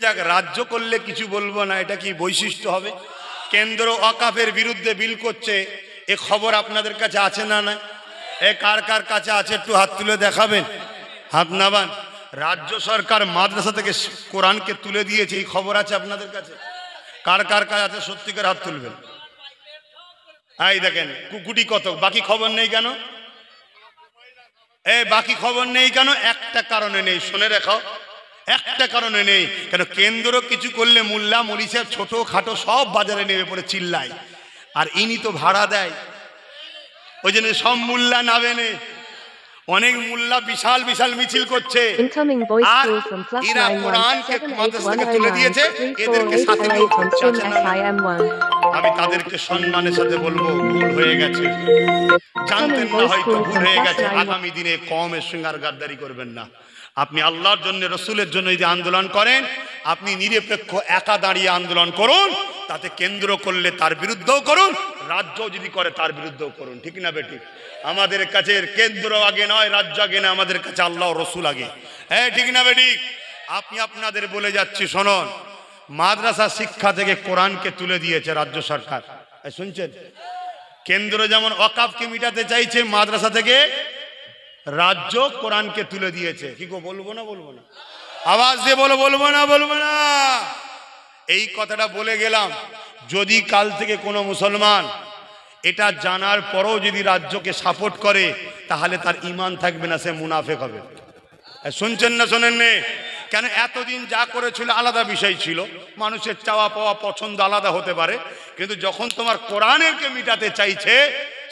যাক, রাজ্য করলে কিছু বলবো না, এটা কি বৈশিষ্ট্য হবে? কেন্দ্র ওয়াকফের বিরুদ্ধে বিল করছে, এ খবর আপনাদের কাছে আছে না? না, এ কার কার কাছে আছে একটু হাত তুলে দেখাবেন, হাত নাবান। রাজ্য সরকার মাদ্রাসা থেকে কোরআনকে তুলে দিয়েছে, এই খবর আছে আপনাদের কাছে? কার কার কাছে আছে সত্যিকার হাত তুলবেন। এই দেখেন কুকুটি কত, বাকি খবর নেই কেন? বাকি খবর নেই কেন? একটা কারণে নেই, শুনে রাখো, একটা কারণে নেই কেন। কেন্দ্র কিছু করলে মোল্লা মরিচের ছোট খাটো সব বাজারে নেমে পড়ে চিল্লায়, আর ইনি তো ভাড়া দেয়, ওই জন্য সব মোল্লা নাবে নে। অনেক মোল্লা বিশাল বিশাল মিছিল করছে, আর এরা কোরআনকে মাদ্রাসা থেকে তুলে দিয়েছে, এদেরকে সাথে লোক করছে। আমি তাদেরকে সম্মানের সাথে বলবো, ভুল হয়ে গেছে, জানতেন না হয়তো, ভুল হয়ে গেছে। আগামী দিনে কওমের সঙ্গে আর গাদ্দারি করবেন না। আপনি আল্লাহর জন্য, রসুলের জন্য যদি আন্দোলন করেন, আপনি নিরপেক্ষ একা দাঁড়িয়ে আন্দোলন করুন। তাতে কেন্দ্র করলে তার বিরুদ্ধেও করুন, রাজ্য যদি করে তার বিরুদ্ধেও করুন, ঠিক না বেঠিক? আমাদের কাছে কেন্দ্র আগে নয়, রাজ্য আগে না, আমাদের কাছে আল্লাহ রসুল আগে। হ্যাঁ, ঠিক না বেঠিক? আপনি আপনাদের বলে যাচ্ছি, শোনন, মাদ্রাসা শিক্ষা থেকে কোরআনকে তুলে দিয়েছে রাজ্য সরকার, শুনছেন? কেন্দ্র যেমন ওয়াকফকে মিটাতে চাইছে, মাদ্রাসা থেকে রাজ্য কোরআনকে তুলে দিয়েছে। কি গো, বলবো না বলবো না? আওয়াজ দিয়ে বলো, বলবো না বলবো না? এই কথাটা বলে গেলাম, যদি কাল থেকে কোনো মুসলমান এটা জানার পরও যদি রাজ্যকে সাপোর্ট করে, তাহলে তার ঈমান থাকবে না, সে মুনাফিক হবে। শুনছেন না শোনেন নে? কেন, এতদিন যা করেছিল আলাদা বিষয় ছিল, মানুষের চাওয়া পাওয়া পছন্দ আলাদা হতে পারে, কিন্তু যখন তোমার কোরআনেরকে মিটাতে চাইছে,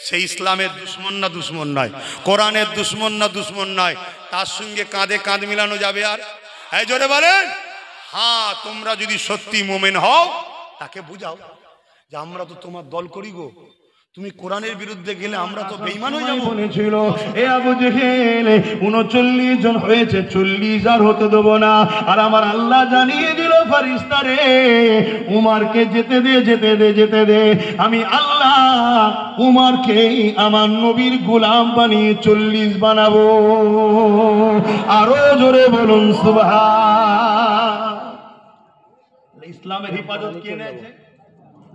সে ইসলামের দুশ্মন না দুশ্মন নয়, কোরআনের দুশ্মন না দুশ্মন নয়, তার সঙ্গে কাঁধে কাঁধ মিলানো যাবে? আর এই জোরে বলেন, হ্যাঁ। তোমরা যদি সত্যি মোমেন হও, তাকে বুঝাও যে আমরা তো তোমার দল করি গো, তুমি কোরআনের বিরুদ্ধে গেলে আমরা তো বেঈমান হয়ে যাব। বলেছিল এ আবু জেহেল 39 জন হয়েছে, 40 আর হতে দেব না। আর আমার আল্লাহ জানিয়ে দিল, ফেরেশতা রে, উমরকে যেতে দে, যেতে দে, যেতে দে। আমি আল্লাহ উমরকে আমার নবীর গোলাম বানিয়ে 40 বানাবো। আরো জোরে বলুন সুবহান। ইসলামের হিফাজত কে নেছে?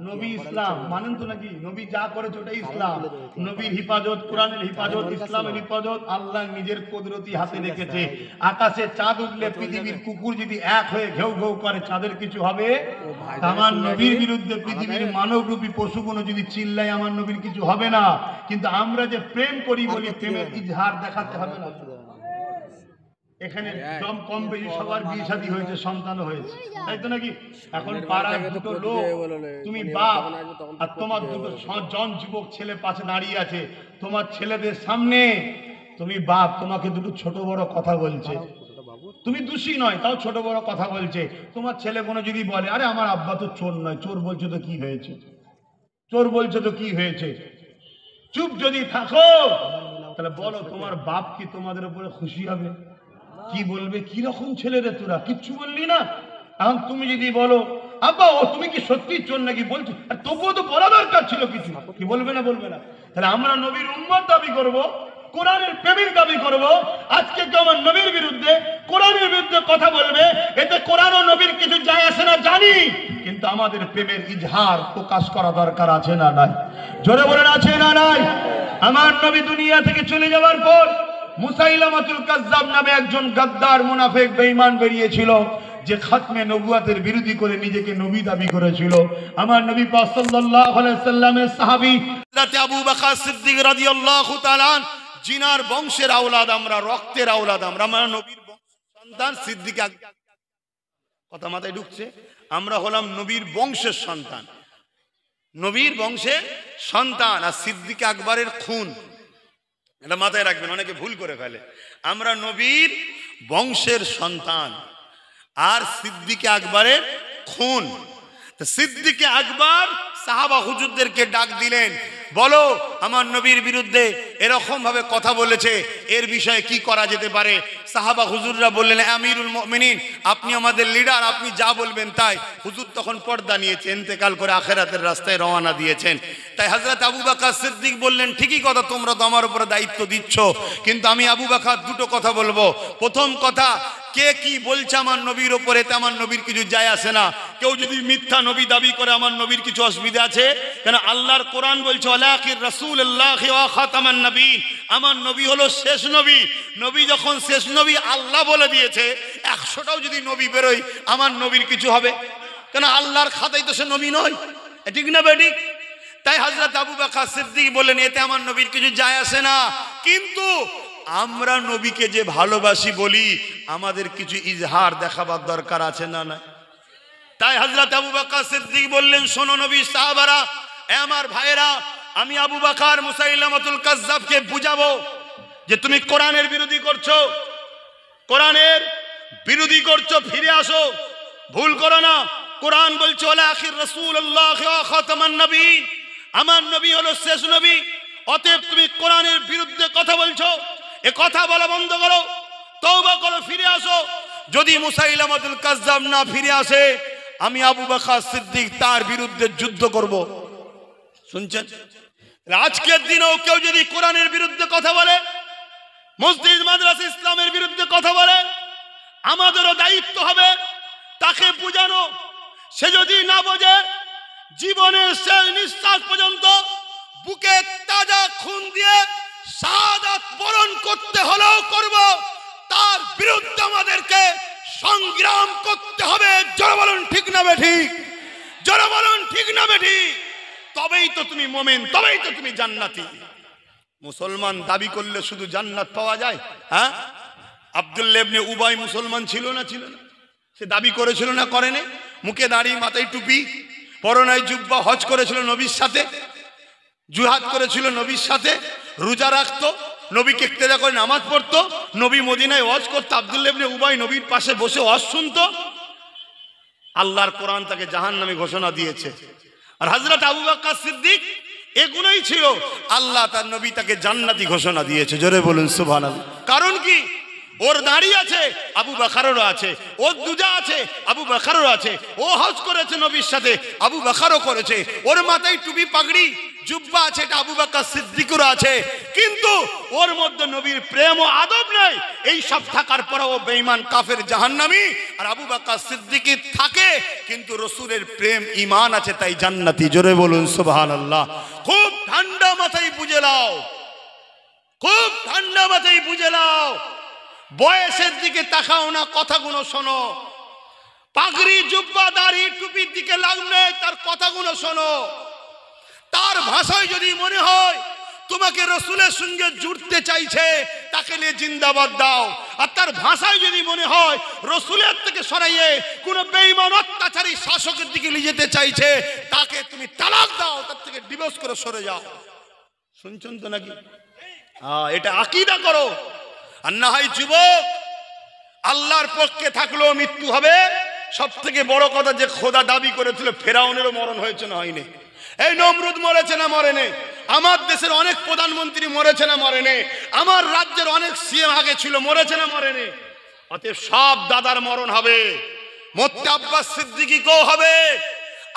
নবী। ইসলাম মানেন তো নাকি? নবী যা করেছে ওটাই ইসলাম। নবীর হিফাজত, কোরআনের হিফাজত, ইসলামের হিফাজত আল্লাহ নিজের কুদরতি হাতে রেখেছে। আকাশে চাঁদ উঠলে, পৃথিবীর কুকুর যদি এক হয়ে ঘেউ ঘেউ করে, চাঁদের কিছু হবে? আমার নবীর বিরুদ্ধে পৃথিবীর মানবরূপী পশুগুলো যদি চিল্লায়, আমার নবীর কিছু হবে না। কিন্তু আমরা যে প্রেম করি বলি, প্রেমের ইজহার দেখাতে হবে না? এখানে কম বেশি সবার বিয়ে শাদী হয়েছে, সন্তানও হয়েছে, তাই তো নাকি? এখন পাড়ার দুটো লোক, তুমি বাপ, আর তোমার দুটো জন যুবক ছেলে পাশে দাঁড়িয়ে আছে, তোমার ছেলেদের সামনে তুমি বাপ, তোমাকে দুটো ছোট বড় কথা বলছে, তুমি দোষী নয়, তাও ছোট বড় কথা বলছে। তোমার ছেলে কোনো যদি বলে, আরে আমার আব্বা তো চোর নয়, চোর বলছো তো কি হয়েছে, চোর বলছো তো কি হয়েছে, চুপ যদি থাকো, তাহলে বলো তোমার বাপ কি তোমাদের উপরে খুশি হবে? কি বলবে, কি রকম ছেলে রে তোরা, কিচ্ছু বললি না। এখন তুমি যদি বলো, আব্বা ও তুমি কি সত্যি চোর নাকি, বলছো, আর তবুও তো বলা দরকার ছিল কিছু, কি বলবে না? বলবে না? তাহলে আমরা নবীর উম্মত দাবি করব, কোরআনের প্রেমিক দাবি করব। আজকে কেউ আমার নবীর বিরুদ্ধে, কোরআনের বিরুদ্ধে কথা বলবে, এতে কোরআন ও নবীর কিছু যায় আসে না জানি, কিন্তু আমাদের প্রেমের ইজহার প্রকাশ করা দরকার আছে না নাই? জোরে বলেন, আছে না নাই? আমার নবী দুনিয়া থেকে চলে যাওয়ার পর মুসাইলামাতুল কাজ্জাব নামে একজন গাদ্দার মুনাফিক বেঈমান বেরিয়েছিল, যে খাতমে নবুয়াতের বিরোধী করে নিজেকে নবী দাবি করেছিল। আমার নবী পাক সাল্লাল্লাহু আলাইহি সাল্লামের সাহাবী হযরত আবু বকর সিদ্দিক রাদিয়াল্লাহু তাআলা, জিনার বংশের আওলাদ আমরা, রক্তের আওলাদ আমরা, আমার নবীর সন্তান সিদ্দিক আকবর। কথা মাথায় ঢুকছে? আমরা হলাম নবীর বংশের সন্তান, নবীর বংশের সন্তান, আর সিদ্দিক আকবরের খুন, এটা মাথায় রাখবেন, অনেকে ভুল করে ফেলে। আমরা নবীর বংশের সন্তান, আর সিদ্দিকে আকবরের খুন। সিদ্দিকে আকবর সাহাবা হুজুরদেরকে ডাক দিলেন, বলো আমার নবীর বিরুদ্ধে এরকম ভাবে কথা বলেছে, এর বিষয়ে কি করা যেতে পারে? সাহাবা হুজুররা বললেন, আমিরুল মুমিনিন, আপনি আমাদের লিডার, আপনি যা বলবেন তাই। হুজুর তখন পর্দা নিয়েছে, ইন্তেকাল করে আখিরাতের রাস্তায় রওনা দিয়েছেন। তাই হযরত আবু বকর সিদ্দিক বললেন, ঠিকই কথা, তোমরা তো আমার উপরে দায়িত্ব দিচ্ছ, কিন্তু আমি আবু বকর দুটো কথা বলবো। প্রথম কথা, কে কি বলছে আমার নবীর ওপরে, তে আমার নবীর কিছু যায় আসে না। কেউ যদি মিথ্যা নবী দাবি করে, আমার নবীর কিছু অসুবিধা আছে? কেন আল্লাহর কোরআন বলছে, ওয়ালাকির রাসূলুল্লাহি ওয়া খাতামান নবীন, আমার নবী হলো শেষ নবী। নবী যখন শেষ নবী আল্লাহ বলে দিয়েছে, 100টাও যদি নবী বেরোয়, আমার নবীর কিছু হবে? কেন আল্লাহর খাতায় তো সে নবী নয়, ঠিক না বেটি? তাই হযরত আবু বকর সিদ্দিক বললেন, এতে আমার নবীর কিছু যায় আসে না, কিন্তু আমরা নবীকে যে ভালোবাসি বলি, আমাদের কিছু ইজহার দেখাবার দরকার আছে না? না। তাই হযরত আবু বকর সিদ্দিক বললেন, শোনো নবীর সাহাবারা, এ আমার ভাইয়েরা, আমি আবু বকর মুসাইলামাতুল কাজ্জাবকে বুঝাবো যে তুমি কোরআনের বিরোধী করছো, কোরআনের বিরোধী করছো, ফিরে আসো, ভুল করো না। কোরআন বলছে, ওয়ালা আখির রাসূলুল্লাহি ওয়া খাতামান নবীন, আমার নবী হলো শেষ নবী। অতএব তুমি কোরআনের বিরুদ্ধে কথা বলছো, এ কথা বলা বন্ধ করো, তওবা করো, ফিরে আসো। যদি মুসাইলামাতুল কাজ্জাব না ফিরে আসে, আমি আবু বকর সিদ্দিক তার বিরুদ্ধে যুদ্ধ করব। শুনছেন? আজকের দিনেও কেউ যদি কোরআনের বিরুদ্ধে কথা বলে, মসজিদ মাদ্রাসা ইসলামের বিরুদ্ধে কথা বলে, আমাদেরও দায়িত্ব হবে তাকে বুঝানো। সে যদি না বোঝে, জীবনের শেষ নিঃশ্বাস পর্যন্ত বুকে তাজা খুন দিয়ে শাহাদাত বরণ করতে হলেও করব, তার বিরুদ্ধে আমাদেরকে সংগ্রাম করতে হবে। জোরে বলুন ঠিক না বেঠিক? জোরে বলুন ঠিক না বেঠিক? তবেই তো তুমি মুমিন, তবেই তো তুমি জান্নাতি। মুসলমান দাবি করলে শুধু জান্নাত পাওয়া যায়? হ্যাঁ, আব্দুল্লাহ ইবনে উবাই মুসলমান ছিল না? ছিল না? সে দাবি করেছিল না, করেনি? মুখে দাড়ি, মাথায় টুপি, পরনায় জুব্বা, হজ করেছিল নবীর সাথে, জিহাদ করেছিল নবীর সাথে, রোজা রাখতো, নবীকে ইক্তেদা করে নামাজ পড়তো, নবী মদিনায় ওয়াজ করতো, আব্দুল্লাহ ইবনে উবাই নবীর পাশে বসে ওয়াজ শুনতো। আল্লাহর কোরআন তাকে জাহান্নামী ঘোষণা দিয়েছে। আর হযরত আবু বকর সিদ্দিক এগুলোই ছিল, আল্লাহ তার নবী তাকে জান্নাতি ঘোষণা দিয়েছে। জোরে বলুন সুবহানাল্লাহ। কারণ কি? ওর দাড়ি আছে, আবু বকরেরও আছে, ওর দুজা আছে, আবু বকরেরও আছে, ও হজ করেছে নবীর সাথে, আবু বকরও করেছে, ওর মাথায় টুপি পাগড়ি জুব্বা আছে, এটা আবু বকর সিদ্দিকেরও আছে, কিন্তু ওর মধ্যে নবীর প্রেম ও আদব নেই। এই সব থাকার পরে ও বেঈমান, কাফের, জাহান্নামী। আর আবু বকর সিদ্দিক থাকে, কিন্তু রাসূলের প্রেম ঈমান আছে, তাই জান্নাতি। জোরে বলুন সুবহানাল্লাহ। খুব ঠান্ডা মাথায় বুঝে নাও, খুব ঠান্ডা মাথায় বুঝে নাও। বয়সের দিকে তাকাও না, কথাগুলো শোনো। পাগড়ি, জুব্বা, দাড়ি, টুপির দিকে লাগলে তার কথাগুলো শোনো। তার ভাষায় যদি মনে হয় তোমাকে রাসূলের সঙ্গে জুড়তে চাইছে, তাকে নিয়ে জিন্দাবাদ দাও। আর তার ভাষায় যদি মনে হয় রাসূলের থেকে সরাইয়ে কোন বেঈমান অত্যাচারী শাসকের দিকে নিয়ে যেতে চাইছে, তাকে তুমি তালাক দাও, তার থেকে ডিভোর্স করে সরে যাও। শুনছেন তো নাকি? এটা আকীদা করো। আর না হয় যুবক, আল্লাহর পক্ষে থাকলেও মৃত্যু হবে। সব থেকে বড় কথা, যে খোদা দাবি করেছিল, ফেরাউনেরও মরণ হয়েছে না হয়নি? এই নমরুদ মরেছে না মরেনি? আমার দেশের অনেক প্রধানমন্ত্রী মরেছে না মরেনি? আমার রাজ্যের অনেক সিএম আগে ছিল, মরেছে না মরেনি? অতএব সব দাদার মরণ হবে। মরতে আব্বাস সিদ্দিকীকেও হবে।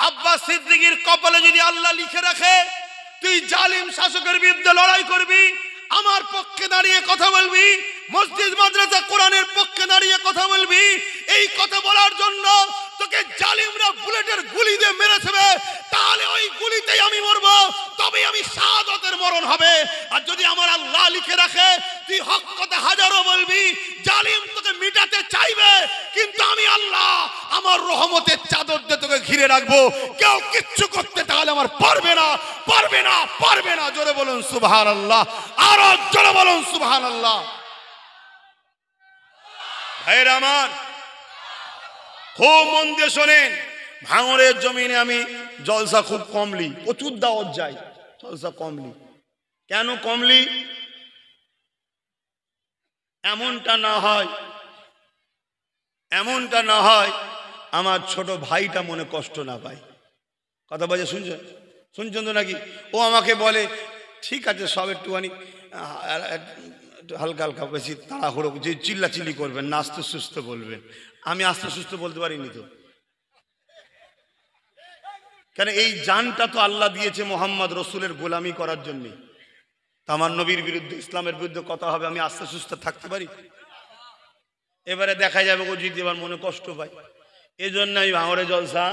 আব্বাস সিদ্দিকীর কপালে যদি আল্লাহ লিখে রাখে তুই জালিম শাসকের বিরুদ্ধে লড়াই করবি, আমার পক্ষে দাঁড়িয়ে কথা বলবি, মসজিদ মাদ্রাসা কোরআনের পক্ষে দাঁড়িয়ে কথা বলবি, এই কথা বলার জন্য তোকে জালিমরা বুলেটের গুলি দিয়ে মেরেছে, তাহলে ওই গুলিতেই আমি মরবো, তবে আমি শাহাদাতের মরণ হবে। আর যদি আমার আল্লাহ লিখে রাখে তুই হক কথা হাজারো বলবি, জালিম তোকে মিটাতে চাইবে, কিন্তু আমি আল্লাহ আমার রহমতের চাদর দিয়ে তোকে ঘিরে রাখবো, কেউ কিচ্ছু করতে তাহলে আমার পারবে না, পারবে না, পারবে না। জোরে বলুন সুবহানাল্লাহ, আরো জোরে বলুন সুবহানাল্লাহ। ভাইরা আমার, খুব মন দিয়ে শোনেন। ভাঙড়ের জমিনে আমি জলসা খুব কমলি, প্রচুর দাওয়াত যাই, জলসা কমলি। কেন কমলি? এমনটা না হয় আমার ছোট ভাইটা মনে কষ্ট না পায়। কথা বলে শুনছেন? শুনছেন তো নাকি? ও আমাকে বলে ঠিক আছে সব একটুখানি হালকা হালকা, বেশি তাড়াহুড়ো যে চিল্লাচিল্লি করবেন না, আস্তে সুস্থ বলবেন। আমি আস্তে সুস্থ বলতে পারিনি তো, কেন এই জানটা তো আল্লাহ দিয়েছে মোহাম্মদ রসুলের গোলামি করার জন্যে। তা আমার নবীর বিরুদ্ধে, ইসলামের বিরুদ্ধে কথা হবে, আমি আস্তে সুস্থ থাকতে পারি? এবারে দেখা যাবে ও যদি এবার মনে কষ্ট পায়। এই জন্য আমি ভাঙড়ে জলসা,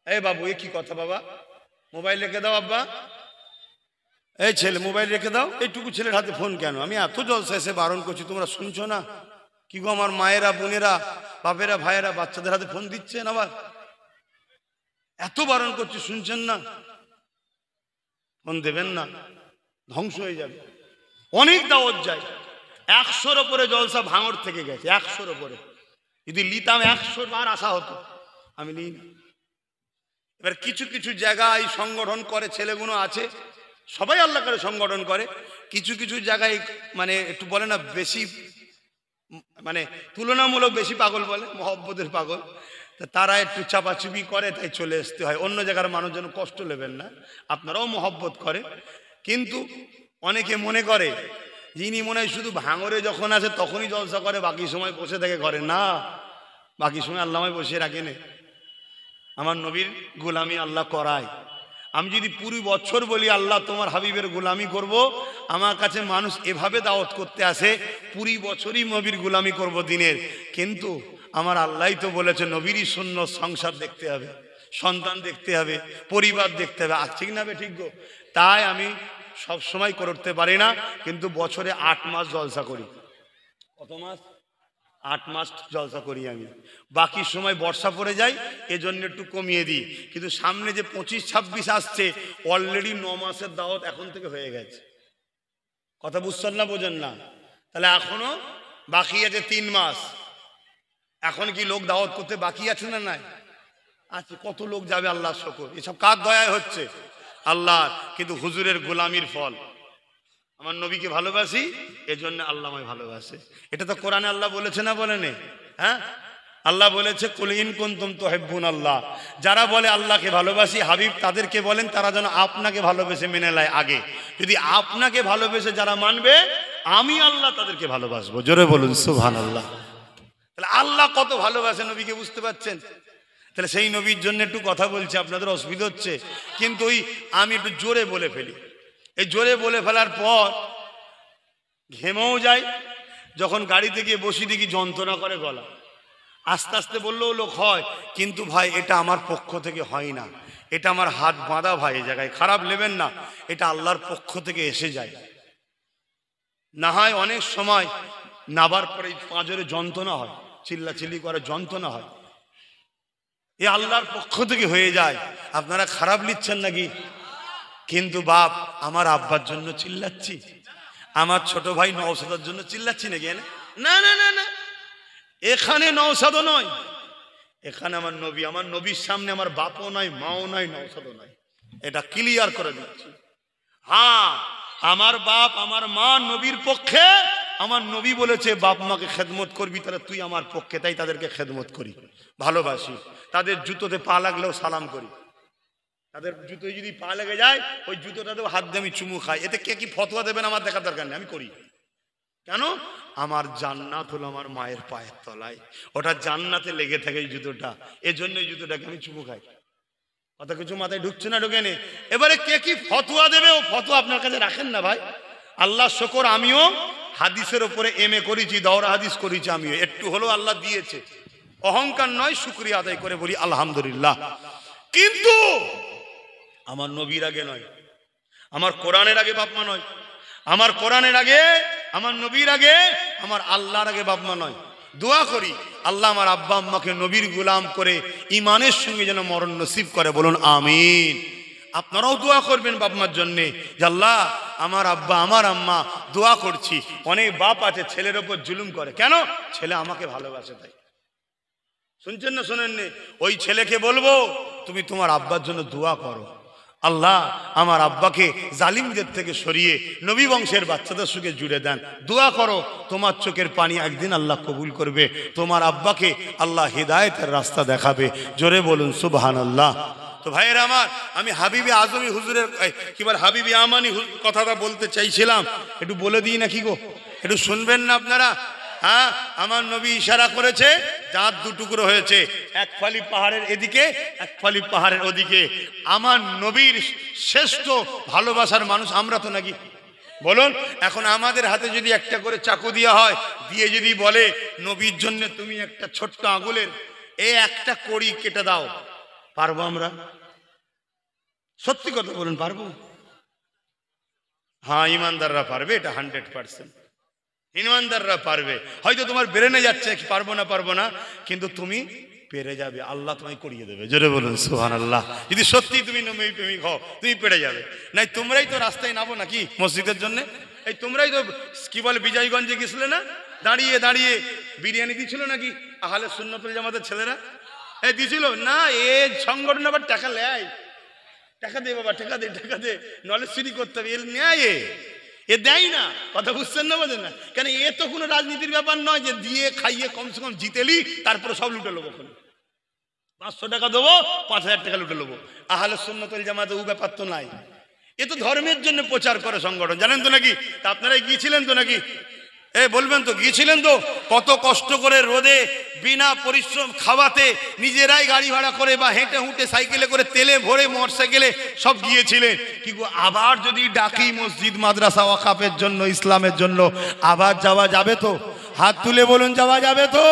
এই বাবু এ কি কথা বাবা, মোবাইল রেখে দাও আব্বা, এই ছেলে মোবাইল রেখে দাও, এইটুকু ছেলের হাতে ফোন কেন? আমি এত জলসা এসে বারণ করছি, তোমরা শুনছো না? কি গো আমার মায়েরা, বোনেরা, বাপেরা, ভাইয়েরা বাচ্চাদের হাতে ফোন দিচ্ছেন, আবার এত বারণ করছি, শুনছেন না? ফোন দেবেন না, ধ্বংস হয়ে যাবে। অনেক দাওয়াত যায়, 100-র ওপরে জলসা ভাঙড় থেকে গেছে, 100-র ওপরে। যদি লিতাম 100 বার আসা হতো, আমি নিই না। এবার কিছু কিছু জায়গায় সংগঠন করে ছেলেগুলো আছে, সবাই আল্লাহ করে সংগঠন করে, কিছু কিছু জায়গায় মানে একটু বলে না বেশি, মানে তুলনামূলক বেশি পাগল বলে, মহব্বতের পাগল, তারা একটু চাপাচুপি করে, তাই চলে আসতে হয়। অন্য জায়গার মানুষ যেন কষ্ট নেবেন না, আপনারাও মহব্বত করে। কিন্তু অনেকে মনে করে যিনি মনে হয় শুধু ভাঙরে যখন আছে তখনই জলসা করে, বাকি সময় বসে থাকে ঘরে। না, বাকি সময় আল্লাহ আমায় বসিয়ে রাখেন। আমার নবীর গোলামি আল্লাহ করায়। আমি যদি পুরো বছর বলি আল্লাহ তোমার হাবিবের গোলামি করব, আমার কাছে মানুষ এভাবে দাওয়াত করতে আসে পুরো বছরই নবীর গোলামি করব দিনের। কিন্তু আমার আল্লাহই তো বলেছে নবীরই সুন্নত, সংসার দেখতে হবে, সন্তান দেখতে হবে, পরিবার দেখতে হবে, আর ঠিক না বে ঠিক গো? তাই আমি সব সময় করতে পারি না, কিন্তু বছরে 8 মাস জলসা করি। কত মাস? 8 মাস জলসা করি আমি। বাকি সময় বর্ষা পড়ে যায়, এজন্য একটু কমিয়ে দিই। কিন্তু সামনে যে 25-26 আসছে, অলরেডি 9 মাসের দাওয়াত এখন থেকে হয়ে গেছে। কথা বুঝছেন না, বোঝেন না? তাহলে এখনো বাকি আছে 3 মাস। এখন কি লোক দাওয়াত করতে বাকি আছে না? নাই আছে। কত লোক যাবে, আল্লাহর শুকর। এসব কার দয়ায় হচ্ছে? আল্লাহ। কিন্তু হুজুরের গোলামির ফল। আমার নবীকে ভালোবাসি, এজন্য আল্লাহ আমায় ভালোবাসে। এটা তো কোরআনে আল্লাহ বলেছে না, বলেনি? হ্যাঁ, আল্লাহ বলেছে কুল ইন কুনতুম তুহিব্বুনাল্লাহ। যারা বলে আল্লাহকে ভালোবাসি, হাবিব তাদেরকে বলেন তারা যেন আপনাকে ভালোবেসে মেনে নেয় আগে। যদি আপনাকে ভালোবেসে যারা মানবে, আমি আল্লাহ তাদেরকে ভালোবাসবো। জোরে বলুন সুবহানাল্লাহ। তাহলে আল্লাহ কত ভালোবাসে নবীকে, বুঝতে পারছেন? তাহলে সেই নবীর জন্য একটু কথা বলছি, আপনাদের অসুবিধা হচ্ছে, কিন্তু ওই আমি একটু জোরে বলে ফেলি। এই জোরে বলে ফেলার পর ঘেমেও যায়। যখন গাড়িতে গিয়ে বসি দেখি যন্ত্রণা করে গলা। আস্তে আস্তে বললেও লোক হয়, কিন্তু ভাই এটা আমার পক্ষ থেকে হয় না, এটা আমার হাত বাঁধা ভাই। এই জায়গায় খারাপ নেবেন না, এটা আল্লাহর পক্ষ থেকে এসে যায়। না হয় অনেক সময় নাবার পরে পাঁজরে যন্ত্রণা হয়, চিল্লাচিল্লি করে যন্ত্রণা হয়, এ আল্লাহর পক্ষ থেকে হয়ে যায়। আপনারা খারাপ নিচ্ছেন নাকি? কিন্তু বাপ, আমার আব্বার জন্য চিল্লাচ্ছি, আমার ছোট ভাই নওশাদের জন্য চিল্লাচ্ছি নাকি? না না না না, এখানে নওশাদও নয়, এখানে আমার নবী। আমার নবীর সামনে আমার বাপও নয়, মাও নয়, নওশাদও নয়। এটা ক্লিয়ার করে দিচ্ছি। হ্যাঁ, আমার বাপ আমার মা নবীর পক্ষে। আমার নবী বলেছে বাপ মাকে খেদমত করবি, তাহলে তুই আমার পক্ষে। তাই তাদেরকে খেদমত করি, ভালোবাসি। তাদের জুতোতে পা লাগলেও সালাম করি। তাদের জুতোয় যদি পা লেগে যায়, ওই জুতোটাতেও হাত দিয়ে আমি চুমু খাই। এতে কে কি ফতোয়া দেবেন আমার দেখার দরকার নেই, আমি করি। কেন? আমার জান্নাত হলো আমার মায়ের পায়ের তলায়, ওটা জান্নাতে লেগে থাকে এই জুতোটা, এজন্য এই জুতোটাকে আমি চুমু খাই। কত কিছু মাথায় ঢুকছে না, ঢুকে নেই। এবারে কে কি ফতোয়া দেবে, ও ফতোয়া আপনার কাছে রাখেন না ভাই। আল্লাহ শুকর, আমিও হাদিসের ওপরে এমএ করেছি, দওরা হাদিস করেছি, আমিও একটু হলেও আল্লাহ দিয়েছে। অহংকার নয়, শুকরিয়া আদায় করে বলি আলহামদুলিল্লাহ। কিন্তু আমার নবীর আগে নয়, আমার কোরআনের আগে বাপ মা নয়, আমার কোরআনের আগে, আমার নবীর আগে, আমার আল্লাহর আগে বাপ মা নয়। দোয়া করি আল্লাহ আমার আব্বা আম্মাকে নবীর গোলাম করে ইমানের সঙ্গে যেন মরণ নসিব করে, বলুন আমিন। আপনারাও দোয়া করবেন বাপ মার জন্যে, যে আল্লাহ আমার আব্বা আমার আম্মা, দোয়া করছি। অনেক বাপ আছে ছেলের ওপর জুলুম করে, কেন? ছেলে আমাকে ভালোবাসে তাই। শুনছেন না শোনেননি? ওই ছেলেকে বলবো তুমি তোমার আব্বার জন্য দোয়া করো, আল্লাহ আমার আব্বাকে জালিমদের থেকে সরিয়ে নবী বংশের বাচ্চাদের সঙ্গে জুড়ে দেন। দোয়া করো, তোমার চোখের পানি একদিন আল্লাহ কবুল করবে, তোমার আব্বাকে আল্লাহ হিদায়েতের রাস্তা দেখাবে। জোরে বলুন সুবহানাল্লাহ। তো ভাইয়ের আমার, আমি হাবিবি আজমি হুজুরের কি বল হাবিবি আমানি কথাটা বলতে চাইছিলাম, একটু বলে দিই না কি গো, একটু শুনবেন না আপনারা? হ্যাঁ, আমার নবী ইশারা করেছে, চাঁদ দুটুকরো হয়েছে, এক ফালি পাহাড়ের এদিকে, এক ফালি পাহাড়ের ওদিকে। আমার নবীর শ্রেষ্ঠ ভালোবাসার মানুষ আমরা তো নাকি, বলুন? এখন আমাদের হাতে যদি একটা করে চাকু দেওয়া হয়, দিয়ে যদি বলে নবীর জন্য তুমি একটা ছোট্ট আঙুলের একটা কড়ি কেটে দাও, পারবো আমরা? সত্যি কথা বলুন, পারবো? হ্যাঁ, ইমানদাররা পারবে, এটা 100%। ইমানদাররা পারবে। হয়তো তোমার ব্রেনে যাচ্ছে পারবো না, কিন্তু তুমি পেরে যাবে, আল্লাহ তোমায় করিয়ে দেবে। জোরে বলুন সুবহানাল্লাহ। যদি সত্যি তুমি নবী প্রেমিক হও, তুমি পেরে যাবে। নাই তোমরাই তো রাস্তায় নামো নাকি মসজিদের জন্য? এই তোমরাই তো কি বলে বিজয়গঞ্জে গেছিলে না, দাঁড়িয়ে দাঁড়িয়ে বিরিয়ানি দিছিল নাকি আহলে সুন্নাতুল জামাতের ছেলেরা? দিছিল না? সংগঠন আবার টাকা নেয়, টাকা দে বাবা, টাকা দে, নলেজ চুরি করতে হবে, নেয় দেয় না। কথা বুঝছেন না, বোঝেন না কেন? তো কোনো রাজনীতির ব্যাপার নয় যে দিয়ে খাইয়ে কমসে কম জিতেলি তারপরে সব লুটে নেবো। 500 টাকা দেবো, 5000 টাকা লুটে নেবো। আহলে সুন্নাতুল জামাতে ও ব্যাপার তো নাই। তো ধর্মের জন্য প্রচার করে সংগঠন, জানেন তো নাকি? তা আপনারাই গিয়েছিলেন তো নাকি? বলবেন তো, গিয়েছিলেন তো? কত কষ্ট করে রোদে বিনা পরিশ্রম খাওয়াতে নিজেরাই গাড়ি ভাড়া করে বা হেঁটে হুঁটে সাইকেলে করে তেলে ভরে মোটরসাইকেলে সব গিয়েছিলেন। কিন্তু আবার যদি ডাকি মসজিদ মাদ্রাসা ওয়াকাফের জন্য, ইসলামের জন্য, আবার যাওয়া যাবে তো? হাত তুলে বলুন, যাওয়া যাবে তো?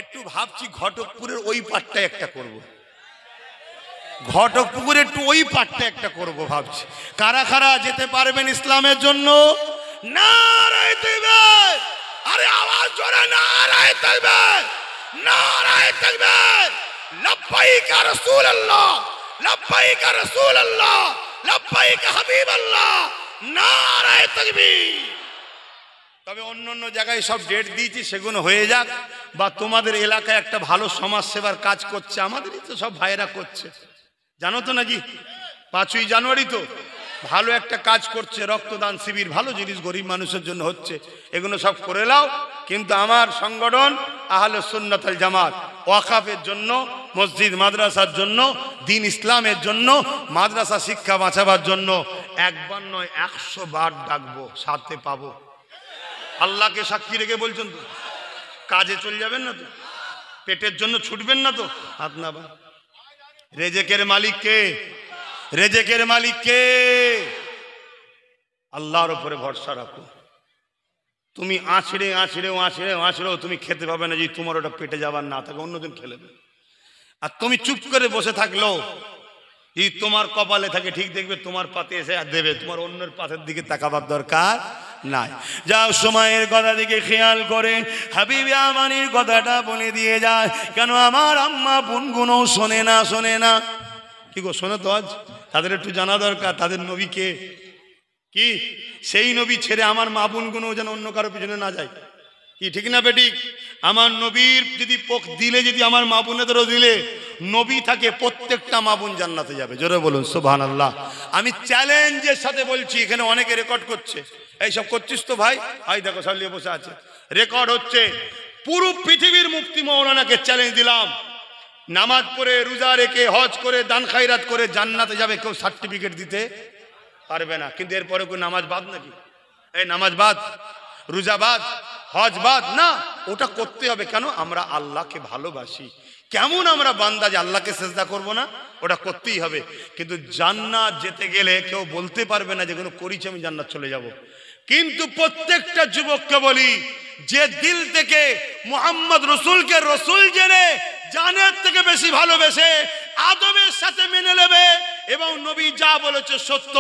একটু ভাবছি ঘটকপুরের ওই পাটটা একটা করব, ঘটকপুকুরে একটু ওই পাটটা একটা করব ভাবছি। কারা কারা যেতে পারবেন ইসলামের জন্য? নারায়ে তাকবীর! আরে আওয়াজ জোরে, নারায়ে তাকবীর! নারায়ে তাকবীর! লব্বাইক ইয়া রাসূলুল্লাহ, লব্বাইক ইয়া রাসূলুল্লাহ, লব্বাইক হাবিবাল্লাহ, নারায়ে তাকবীর! তবে অন্য জায়গায় সব ডেট দিয়েছি, সেগুলো হয়ে যাক। বা তোমাদের এলাকায় একটা ভালো সমাজ সেবার কাজ করছে, আমাদেরই তো সব ভাইয়েরা করছে, জানো তো নাকি? 5ই জানুয়ারি তো ভালো একটা কাজ করছে, রক্তদান শিবির, ভালো জিনিস গরিব মানুষের জন্য হচ্ছে, এগুলো সব করে নাও। কিন্তু আমার সংগঠন আহলে সুন্নাতুল জামাত ওয়াকাফের জন্য, মসজিদ মাদ্রাসার জন্য, দ্বীন ইসলামের জন্য, মাদ্রাসা শিক্ষা বাঁচাবার জন্য একবার নয় 100 বার ডাকবো, সাথে পাবো। আল্লাহকে সাক্ষী রেখে বলছেন তো? কাজে চলে যাবেন না তো? পেটের জন্য ছুটবেন না তো? হাত না বা। রেজেকের মালিক কে? রেজেকের মালিক কে? আল্লাহর উপরে ভরসা রাখো। তুমি আছড়েও তুমি খেতে পাবে না, যদি তোমার ওটা পেটে যাবার না থাকে, অন্যদিন খেলে নেবে। আর তুমি চুপ করে বসে থাকলেও যদি তোমার কপালে থাকে, ঠিক দেখবে তোমার পাতে এসে দেবে, তোমার অন্যের পাতের দিকে তাকাবার দরকার নাই। যাও, সময়ের কথা দিকে খেয়াল করে হাবিবি আমানির কথাটা বলে দিয়ে যায়। কেন আমার আম্মা বোনগুলো শোনে না? কি গো, শোনে তো? আজ তাদের একটু জানা দরকার, তাদের নবীকে কি সেই নবী ছেড়ে আমার মা বোনগুলো যেন অন্য কারো পিছনে না যায়। কি ঠিক না বেঠিক? আমার নবীর যদি পোক দিলে, যদি আমার মা বোনেদেরও দিলে নবী থাকে, প্রত্যেকটা মা বোন জান্নাতে যাবে। জোরে বলুন সুবহানাল্লাহ। আমি চ্যালেঞ্জের সাথে বলছি, এখানে অনেকে রেকর্ড করছে। এইসব করছিস তো ভাই? হাই দেখো, সালিয়ে বসে আছে, রেকর্ড হচ্ছে। পুরো পৃথিবীর মুফতি মাওলানাকে চ্যালেঞ্জ দিলাম, নামাজ পড়ে, রোজা রেখে, হজ করে, দান খায়রাত করে জান্নাতে যাবে, কেউ সার্টিফিকেট দিতে পারবে না। কিন্তু এরপরে কোন নামাজ বাদ নাকি? নামাজ বাদ, রোজা বাদ, হজ বাদ না, ওটা করতে হবে। কেন? আমরা আল্লাহকে ভালোবাসি। কেমন আমরা বান্দা যে আল্লাহকে সেজদা করব না? ওটা করতেই হবে। কিন্তু জান্নাত যেতে গেলে কেউ বলতে পারবে না যে কোনো করেছি আমি জান্নাত চলে যাব। কিন্তু প্রত্যেকটা যুবককে বলি, যে দিল থেকে মুহাম্মদ রসুলকে রসুল জেনে জানের থেকে বেশি ভালোবেসে আদবের সাথে মেনে নেবে এবং নবী যা বলেছে সত্য,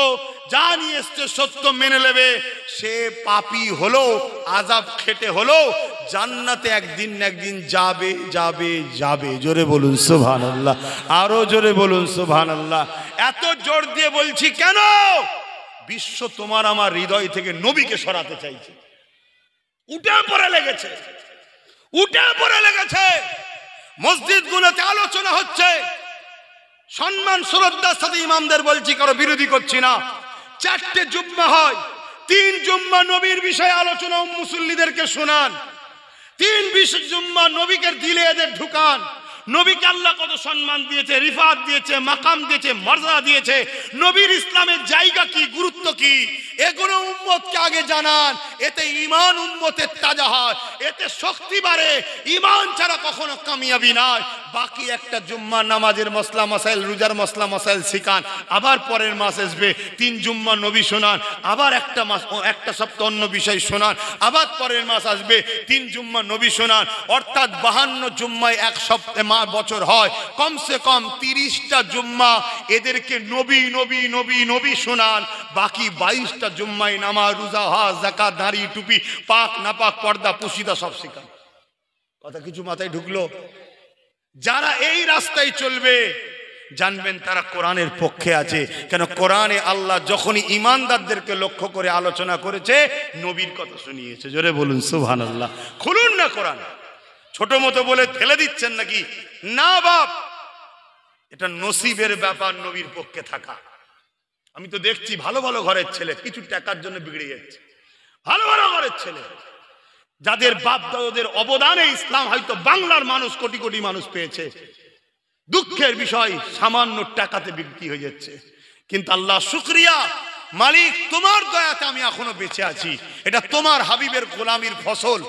যা নিয়ে এসছে সত্য মেনে নেবে, সে পাপী হলো, আযাব খেটে হলো, জান্নাতে একদিন না একদিন যাবে যাবে যাবে। জোরে বলুন সুবহানাল্লাহ, আরো জোরে বলুন সুবহানাল্লাহ। এত জোর দিয়ে বলছি কেন? বিশ্ব তোমার আমার হৃদয় থেকে নবীকে সরাতে চাইছে, উঠে পড়ে লেগেছে। মসজিদগুলোতে আলোচনা হচ্ছে, সম্মান শ্রদ্ধার সাথে ইমামদের বলছি, কারো বিরোধী করছি না। 4টে জুম্মা হয়, 3 জুম্মা নবীর বিষয়ে আলোচনা মুসল্লিদেরকে শোনান, 3 জুম্মা নবীকে দিলে এদের ঢুকান, নবীকে আল্লাহ কত সম্মান দিয়েছে, রিফাত দিয়েছে, মাকাম দিয়েছে, মর্যাদা দিয়েছে। নবীর ইসলামের জায়গা কি, গুরুত্ব কি, এগুলো উম্মতকে আগে জানান। এতে ঈমান উম্মতের তাজা হয়, এতে শক্তি বাড়ে। ঈমান ছাড়া কখনো কামিয়াবি নয়। বাকি একটা জুম্মা নামাজের মসলা মাসাইল, রোজার মসলা মাসাইল শিখান, আবার পরের মাস আসবে 3 জুম্মা নবী শোনান, আবার একটা মাস একটা সপ্তাহ অন্য বিষয় শোনান, আবার পরের মাস আসবে 3 জুম্মা নবী শোনান। অর্থাৎ 52 জুম্মায় এক সপ্তাহ বছর হয়, কমসে কম 30টা জুম্মা এদেরকে নবী নবী নবী নবী শোনান। বাকি 22টা জুম্মায় নামাজ, রোজা, হজ, যাকাত, দাড়ি, টুপি, পাক নাপাক, পর্দা, পুশিদা সব শিখান। কথা কিছু মাথায় ঢুকলো? যারা এই রাস্তায় চলবে জানবেন তারা কোরআনের পক্ষে আছে। কেন কোরআনে আল্লাহ যখনই ঈমানদারদেরকে লক্ষ্য করে আলোচনা করেছে, নবীর কথা শুনিয়েছে। জোরে বলুন সুবহানাল্লাহ। খুলুন না কোরআন। ছোট মতো বলে ফেলে দিচ্ছেন নাকি? না বাপ, এটা নসিবের ব্যাপার নবীর পক্ষে থাকা। আমি তো দেখছি ভালো ভালো ঘরের ছেলে কিছু টাকার জন্য বিগড়ে যাচ্ছে। ভালো ভালো ঘরের ছেলে যাদের বাপ দাদাদের অবদানে ইসলাম হয়তো বাংলার মানুষ কোটি কোটি মানুষ পেয়েছে, দুঃখের বিষয় সামান্য টাকাতে বিক্রি হয়ে যাচ্ছে। কিন্তু আল্লাহ শুকরিয়া, মালিক তোমার দয়াতে আমি এখনো বেঁচে আছি। এটা তোমার হাবিবের গোলামির ফসল।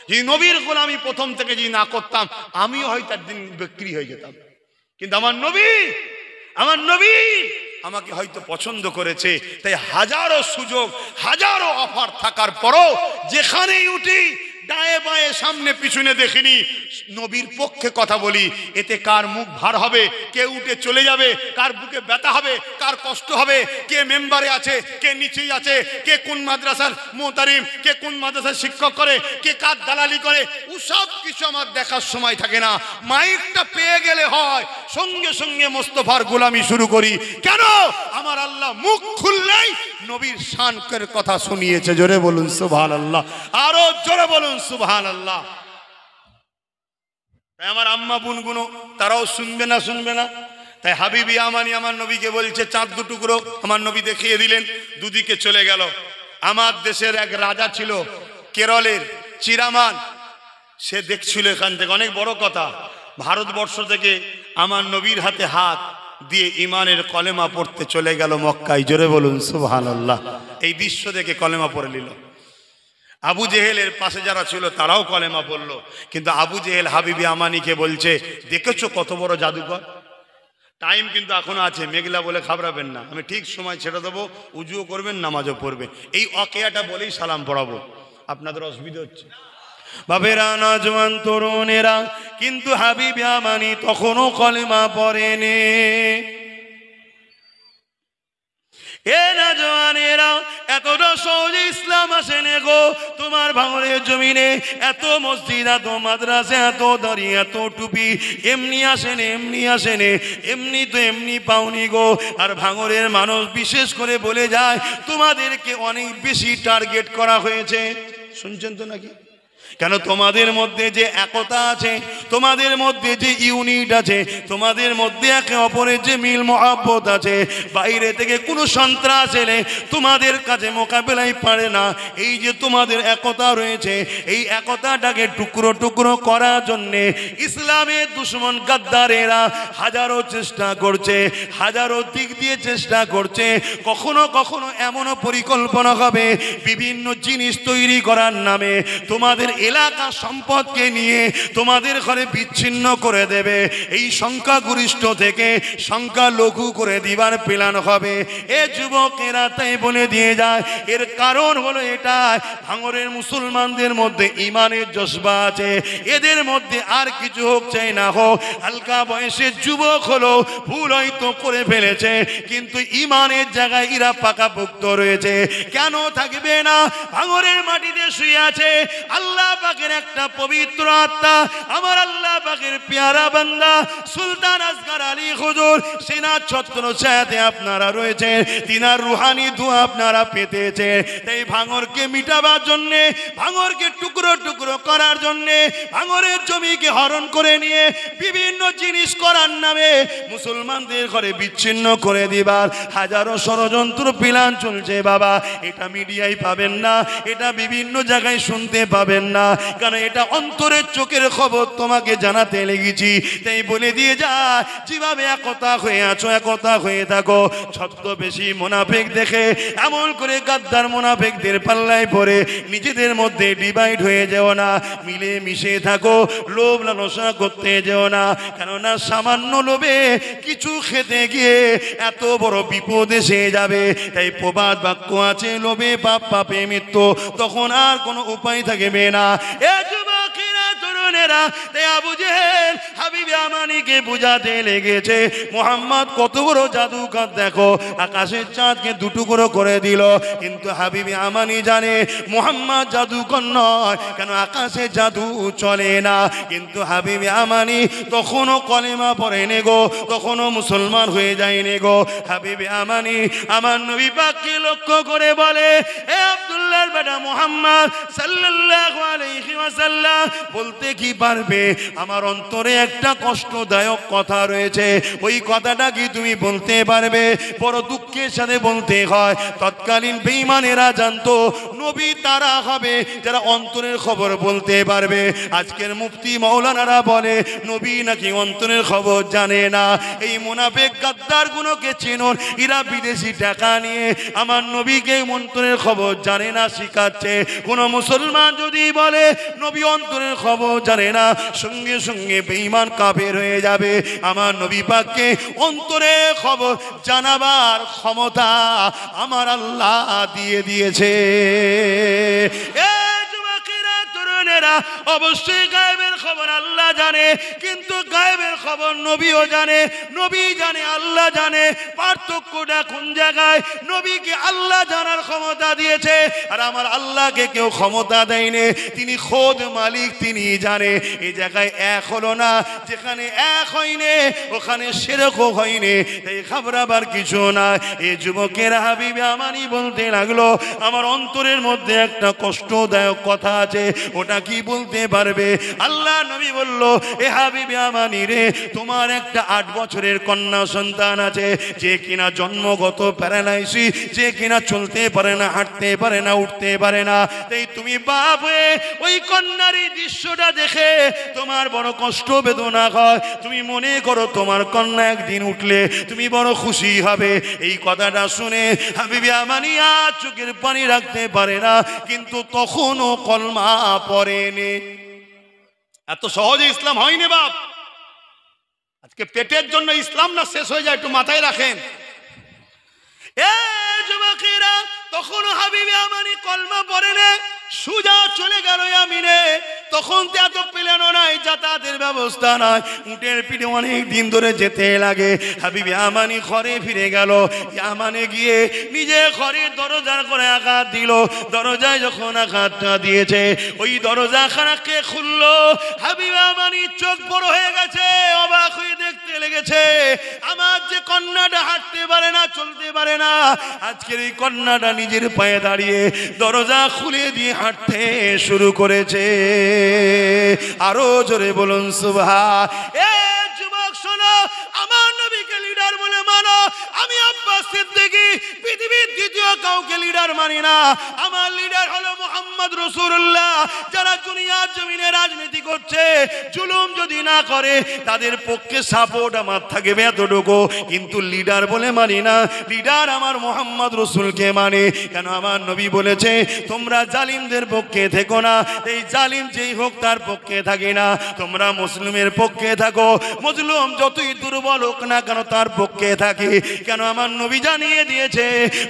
যদি নবীর গোলামি প্রথম থেকে যদি না করতাম, আমিও হয়তো একদিন বিক্রি হয়ে যেতাম। কিন্তু আমার নবী আমাকে হয়তো পছন্দ করেছে। তাই হাজারো সুযোগ, হাজারো অফার থাকার পরও যেখানেই উঠি ডায়ে বায়ে সামনে পিছনে দেখিনি, নবীর পক্ষে কথা বলি। এতে কার মুখ ভার হবে, কে উঠে চলে যাবে, কার বুকে ব্যথা হবে, কার কষ্ট হবে, কে মেম্বারে আছে, কে নিচেই আছে, কে কোন মাদ্রাসার মোতারিম, কে কোন মাদ্রাসার শিক্ষক করে, কে কার দালালি করে, ওসব কিছু আমার দেখার সময় থাকে না। মাইকটা পেয়ে গেলে হয় সঙ্গে সঙ্গে মোস্তফার গোলামি শুরু করি। কেন? আমার আল্লাহ মুখ খুললেই নবীর শানের কথা শুনিয়েছে। জোরে বলুন সুবহানাল্লাহ, আরো জোরে বলুন সুবহানাল্লাহ। তাই আমার আম্মা বোনগুলো তারাও শুনবে না। তাই হাবিবি আমানি আমার নবীকে বলছে, চাঁদ দুটুকরো আমার নবী দেখিয়ে দিলেন, দুদিকে চলে গেল। আমার দেশের এক রাজা ছিল, কেরলের চিরামান। সে দেখছিল এখান থেকে, অনেক বড় কথা, ভারতবর্ষ থেকে আমার নবীর হাতে হাত দিয়ে ইমানের কলেমা পড়তে চলে গেল মক্কায়। জোরে বলুন সুবহানাল্লাহ। এই দৃশ্য দেখে কলেমা পড়ে নিল। আবু জেহেলের পাশে যারা ছিল তারাও কলেমা পড়লো। কিন্তু আবু জেহেল হাবিবি আমানিকে বলছে, দেখেছো কত বড় জাদুকর। টাইম কিন্তু এখনো আছে, মেঘলা বলে ঘাবড়াবেন না, আমি ঠিক সময় ছেড়ে দেবো, উজুও করবেন, নামাজও পড়বেন। এই অকেয়াটা বলেই সালাম পড়াবো। আপনাদের অসুবিধা হচ্ছে? বাবেরা, নজওয়ান তরুণেরা, কিন্তু হাবিবি আমানি তখনও কলেমা পড়েনি। এ নজওয়ানেরা, এতটা সহজে ইসলাম আসেনে গো তোমার ভাঙড়ের জমিনে। এত মসজিদ, এত মাদ্রাসা, এত দাড়ি, এত টুপি এমনি আসেনে, এমনি তো এমনি পাওনি গো। আর ভাঙড়ের মানুষ বিশেষ করে বলে যায়, তোমাদেরকে অনেক বেশি টার্গেট করা হয়েছে। শুনছেন তো নাকি? কেন? তোমাদের মধ্যে যে একতা আছে, তোমাদের মধ্যে যে ইউনিট আছে, তোমাদের মধ্যে একে অপরের যে মিল মহব্বত আছে, বাইরে থেকে কোনো সন্ত্রাস এলে তোমাদের কাছে মোকাবেলাই পারে না। এই যে তোমাদের একতা রয়েছে, এই একতাটাকে টুকরো টুকরো করার জন্যে ইসলামের দুশ্মন গাদ্দারেরা হাজারো চেষ্টা করছে, হাজারো দিক দিয়ে চেষ্টা করছে। কখনো কখনো এমনও পরিকল্পনা হবে বিভিন্ন জিনিস তৈরি করার নামে তোমাদের এলাকা সম্পদকে নিয়ে তোমাদের ঘরে বিচ্ছিন্ন করে দেবে। এই সংখ্যাগরিষ্ঠ থেকে সংখ্যালঘু করে দিবার প্ল্যান হবে। এ যুবকেরা তাই বলে দিয়ে যায়, এর কারণ হলো এটা, ভাঙড়ের মুসলমানদের মধ্যে ইমানের জজবা আছে। এদের মধ্যে আর কিছু হোক চাই না হোক, হালকা বয়সের যুবক হলো, ভুল হয়তো করে ফেলেছে, কিন্তু ইমানের জায়গায় এরা পাকাপোক্ত রয়েছে। কেন থাকবে না? ভাঙড়ের মাটিতে শুয়ে আছে আল্লাহ পাকের একটা পবিত্র আত্মা, আমার আল্লাহ পাকের পেয়ারা বান্দা সুলতান আসগর আলী হুজুর। সিনার ছত্র ছায়াতে আপনারা রয়েছে, তিনার রুহানি দোয়া আপনারা পেতেছে। তাই ভাঙড়কে মিটাবার জন্যে, ভাঙড়কে টুকরো টুকরো করার জন্যে, ভাঙড়ের জমিকে হরণ করে নিয়ে বিভিন্ন জিনিস করার নামে মুসলমানদের ঘরে বিচ্ছিন্ন করে দিবার হাজারো ষড়যন্ত্র প্ল্যান চলছে। বাবা, এটা মিডিয়ায় পাবেন না, এটা বিভিন্ন জায়গায় শুনতে পাবেন না। না, কারণ এটা অন্তরের চোখের খবর তোমাকে জানাতে লেগেছি। তাই বলে দিয়ে যা, যেভাবে একতা হয়ে আছো একতা হয়ে থাকো। ছদ্মবেশী মুনাফিক দেখে এমন করে গাদ্দার মুনাফিকদের পাল্লায় পড়ে নিজেদের মধ্যে ডিভাইড হয়ে যেও না, মিলে মিশে থাকো, লোভ লালসা করতে যেও না। কেননা সামান্য লোভে কিছু খেতে গিয়ে এত বড় বিপদ এসে যাবে। তাই প্রবাদ বাক্য আছে, লোভে পাপ পাপে মৃত্যু, তখন আর কোনো উপায় থাকবে না। এ যুবকেরা তরুণেরা, তাই আবু জেহেল হাবিবে আমানিকে বুঝাতে লেগেছে মুহাম্মদ কত বড় জাদুকর, দেখো আকাশের চাঁদকে দুটুকরো করে দিল। কিন্তু হাবিবে আমানি জানে মুহাম্মদ জাদুকর নয়, কেন আকাশে জাদু চলে না। কিন্তু হাবিবে আমানি তখনও কলেমা পড়ে নে গো, তখনও মুসলমান হয়ে যায় নে গো। হাবিবে আমানি আমার নবী পাককে লক্ষ্য করে বলে, এ আব্দুল্লাহর বেটা মুহাম্মদ সাল্লাল্লাহু আলাইহি ওয়াসাল্লাম, বলতে কি পারবে আমার অন্তরে একটা কষ্টদায়ক কথা রয়েছে, ওই কথাটা কি তুমি বলতে পারবে? বড় দুঃখের সাথে বলতে হয়, তৎকালীন বেঈমানেরা জানতো নবী তারা হবে যারা অন্তরের খবর বলতে পারবে। আজকের মুফতি মাওলানারা বলে নবী নাকি অন্তরের খবর জানে না। এই মুনাফিক গাদ্দার গুলোকে চিনুন, এরা বিদেশি টাকা নিয়ে আমার নবীকে অন্তরের খবর জানে না শিখাচ্ছে। কোন মুসলমান যদি বলে নবী অন্তরের খবর জানে না, সঙ্গে সঙ্গে বেঈমান কাফের হয়ে যাবে। আমার নবী পাককে অন্তরের খবর জানাবার ক্ষমতা আমার আল্লাহ দিয়ে দিয়েছে। এ যুবকেরা তরুণেরা, অবশ্যই গায়েবের খবর আল্লাহ জানে, কিন্তু গায়েবের খবর নবীও জানে, নবী জানে আল্লাহ জানে। পার্থক্যটা কোন জায়গায়? নবীকে আল্লাহ জানার ক্ষমতা দিয়েছে, আর আমার আল্লাহকে কেউ ক্ষমতা দেয়নি। তিনি খোদ মালিক, তিনি জানে। এই জায়গায় এক হলো না, যেখানে এক হয়নি ওখানে শিরকও হয়নি, তাই ঘাবড়াবার কিছু না। এই যুবকেরা হাবিবে আমানি বলতে লাগলো, আমার অন্তরের মধ্যে একটা কষ্টদায়ক কথা আছে, ওটা কি বলতে পারবে? আল্লাহ নবী বলল, এ হাবিবে আমানি রে, তোমার একটা 8 বছরের কন্যা সন্তান আছে, যে কিনা জন্মগত প্যারালাইসিস, যে কিনা চলতে পারে না, হাঁটতে পারে না, উঠতে পারে না। তাই তুমি বাপ হয়ে ওই কন্যার এই দৃশ্যটা দেখে তোমার বড় কষ্ট বেদনা হয়। তুমি মনে করো তোমার কন্যা একদিন উঠলে তুমি বড় খুশি হবে। এই কথাটা শুনে হাবিবে আমানি আর চোখের পানি রাখতে পারে না, কিন্তু তখনও কলমা পড়েনি। এত সহজে ইসলাম হয়নি বাপ। আজকে পেটের জন্য ইসলাম না শেষ হয়ে যায়, একটু মাথায় রাখেন। এ যুবকেরা, তখনও হাবিবে আমানি কলমা পড়ে না, সুজা চলে গেল ইয়ামিনে। তখন তো এত প্লেনও নাই, যাতায়াতের ব্যবস্থা নাই, উটের পিঠে অনেক দিন ধরে যেতে লাগে। হাবিবে আমানি ঘরে ফিরে গেল। ইয়ামানে গিয়ে নিজে ঘরের দরজার করে আঘাত দিল। দরজায় যখন আঘাতটা দিয়েছে, ওই দরজাখানাকে খুললো। হাবিবে আমানি চোখ বড় হয়ে গেছে, অবাক হয়ে দেখতে লেগেছে, আমার যে কন্যাটা হাঁটতে পারে না, চলতে পারে না, আজকের এই কন্যাটা নিজের পায়ে দাঁড়িয়ে দরজা খুলে দিয়ে হাঁটতে শুরু করেছে। আরো জোরে বলুন সুবহান। এ যুবক শোনো, আমার নবীকে লিডার বলে মানো। আমি আব্বাস সিদ্দিকী পৃথিবীর দ্বিতীয় কাউকে লিডার মানি না। আমার লিডার হলো মুহাম্মদ রাসূলুল্লাহ। যারা দুনিয়ার জমিনে রাজনীতি করছে, জুলুম যদি না করে, তাদের পক্ষে সাপোর্ট আমার থাকবে এতটুকু, কিন্তু লিডার বলে মানি না। লিডার আমার মুহাম্মদ রাসূলকে মানে। কেন? আমার নবী বলেছে, তোমরা জালিমদের পক্ষে থেকো না, এই জালিম যেই হোক তার পক্ষে থাকি না। তোমরা মুসলিমের পক্ষে থাকো, মজলুম যতই দুর্বল হোক না কেন তার পক্ষে থাকি। কেন? আমার নবী জানিয়ে দিয়েছে,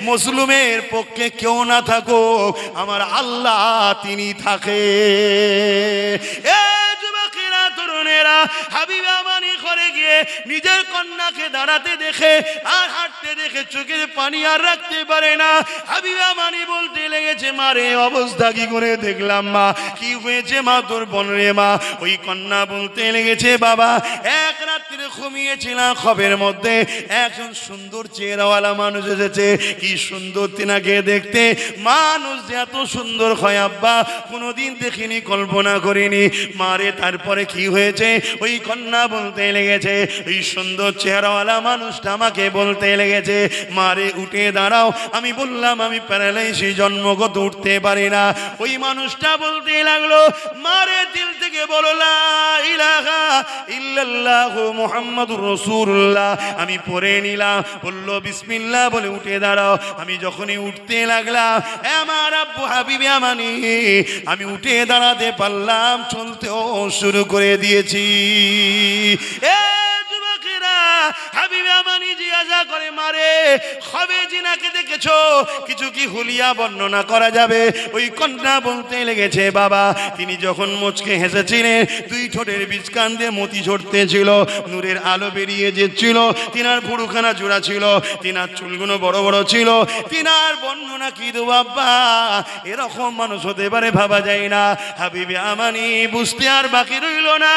মুসলিমের পক্ষে কেউ না থাকো, আমার আল্লাহ তিনি থাকে। এ যুবকেরা তরুণেরা, হাবিবে আমানি ঘরে গিয়ে নিজের কন্যাকে দাঁড়াতে দেখে আর হাঁটতে দেখে চোখের পানি আর রাখতে পারে না। হাবিবে আমানি বলতে লেগেছে, মা রে, অবস্থা কি করে দেখলাম মা, কি হয়েছে মা তোর বোন রে মা? ওই কন্যা বলতে লেগেছে, বাবা এক রাত্রে ঘুমিয়েছিলাম, খবের মধ্যে একজন সুন্দর চেহারাওয়ালা মানুষ এসেছে। কি সুন্দর তিনাকে দেখতে, মানুষ যে এত সুন্দর হয় আব্বা কোনোদিন দেখিনি, কল্পনা করিনি। মারে তারপরে কি হয়েছে, ওই কন্যা বলতে লেগেছে, ওই সুন্দর চেহারাওয়ালা মানুষটা আমাকে বলতে লেগেছে, মারে উঠে দাঁড়াও। আমি বললাম আমি প্যারালাইসিস জন্মগত উঠতে পারি না। ওই মানুষটা বলতে লাগলো, মারে দিল থেকে বলো লা ইলাহা ইল্লাল্লাহু মুহাম্মাদুর রাসূলুল্লাহ। আমি পড়ে নিলাম, বললো বিসমিল্লাহ বলে উঠে দাঁড়াও। আমি যখনই উঠতে লাগলাম, আমার আব্বু হাবিবে আমানি, আমি উঠে দাঁড়াতে পারলাম, চলতেও শুরু করে দিয়েছি। হাবিবে আমানি জিজ্ঞাসা করে, মারে হবে জিনাকে দেখেছো, কিছু কি হুলিয়া বর্ণনা করা যাবে? ওই কন্যা বলতে লেগেছে, বাবা তিনি যখন মুচকে হেসেছিলেন, দুই ঠোঁটের বীজকান দিয়ে মতি ঝরতে ছিল, নূরের আলো বেরিয়ে যেছিল, তিনার ভুরুখানা জোড়া ছিল, তিনার চুলগুলো বড় বড় ছিল, তিনার বর্ণনা কি দেবো আব্বা, এরকম মানুষ হতে পারে ভাবা যায় না। হাবিবে আমানি বুঝতে আর বাকি রইল না,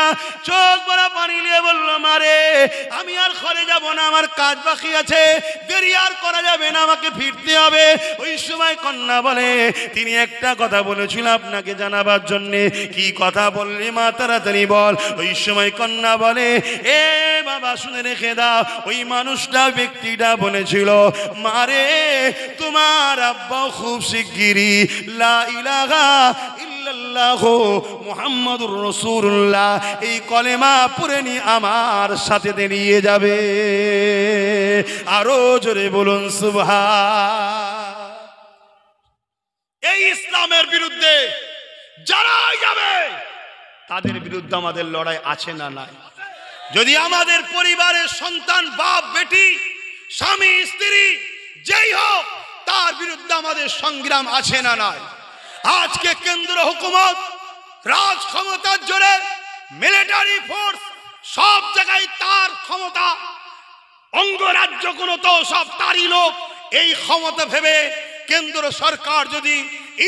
চোখ ভরা পানি নিয়ে বলল, মারে আমি আর ঘরে যাব না, আমার কাজ বাকি আছে, দেরি আর করা যাবে না, আমাকে ফিরতে হবে। ওই সময় কন্যা বলে, তিনি একটা কথা বলেছিল আপনাকে জানাবার জন্য। কি কথা বললি মা, তাড়াতাড়ি বল। ওই সময় কন্যা বলে, এ বাবা শুনে রেখে দাও, ওই মানুষটা ব্যক্তিটা বলেছিল, মারে তোমার আব্বা খুব শিগগিরই লা ইলাহা ইল্লাল্লাহু মুহাম্মাদুর রাসূলুল্লাহ এই কলেমা পড়ে নি আমার সাথে নিয়ে যাবে। আরো জোরে বলুন সুবহান। এই ইসলামের বিরুদ্ধে যারাই যাবে তাদের বিরুদ্ধে আমাদের লড়াই আছে না নাই? যদি আমাদের পরিবারের সন্তান, বাপ বেটি, স্বামী স্ত্রী যেই হোক, তার বিরুদ্ধে আমাদের সংগ্রাম আছে না নাই? আজকে কেন্দ্র হুকুমত রাজ ক্ষমতার জোরে, মিলিটারি ফোর্স সব জায়গায় তার ক্ষমতা, অঙ্গরাজ্যগুলো তো সব তারই লোক। এই ক্ষমতা ভেবে কেন্দ্র সরকার যদি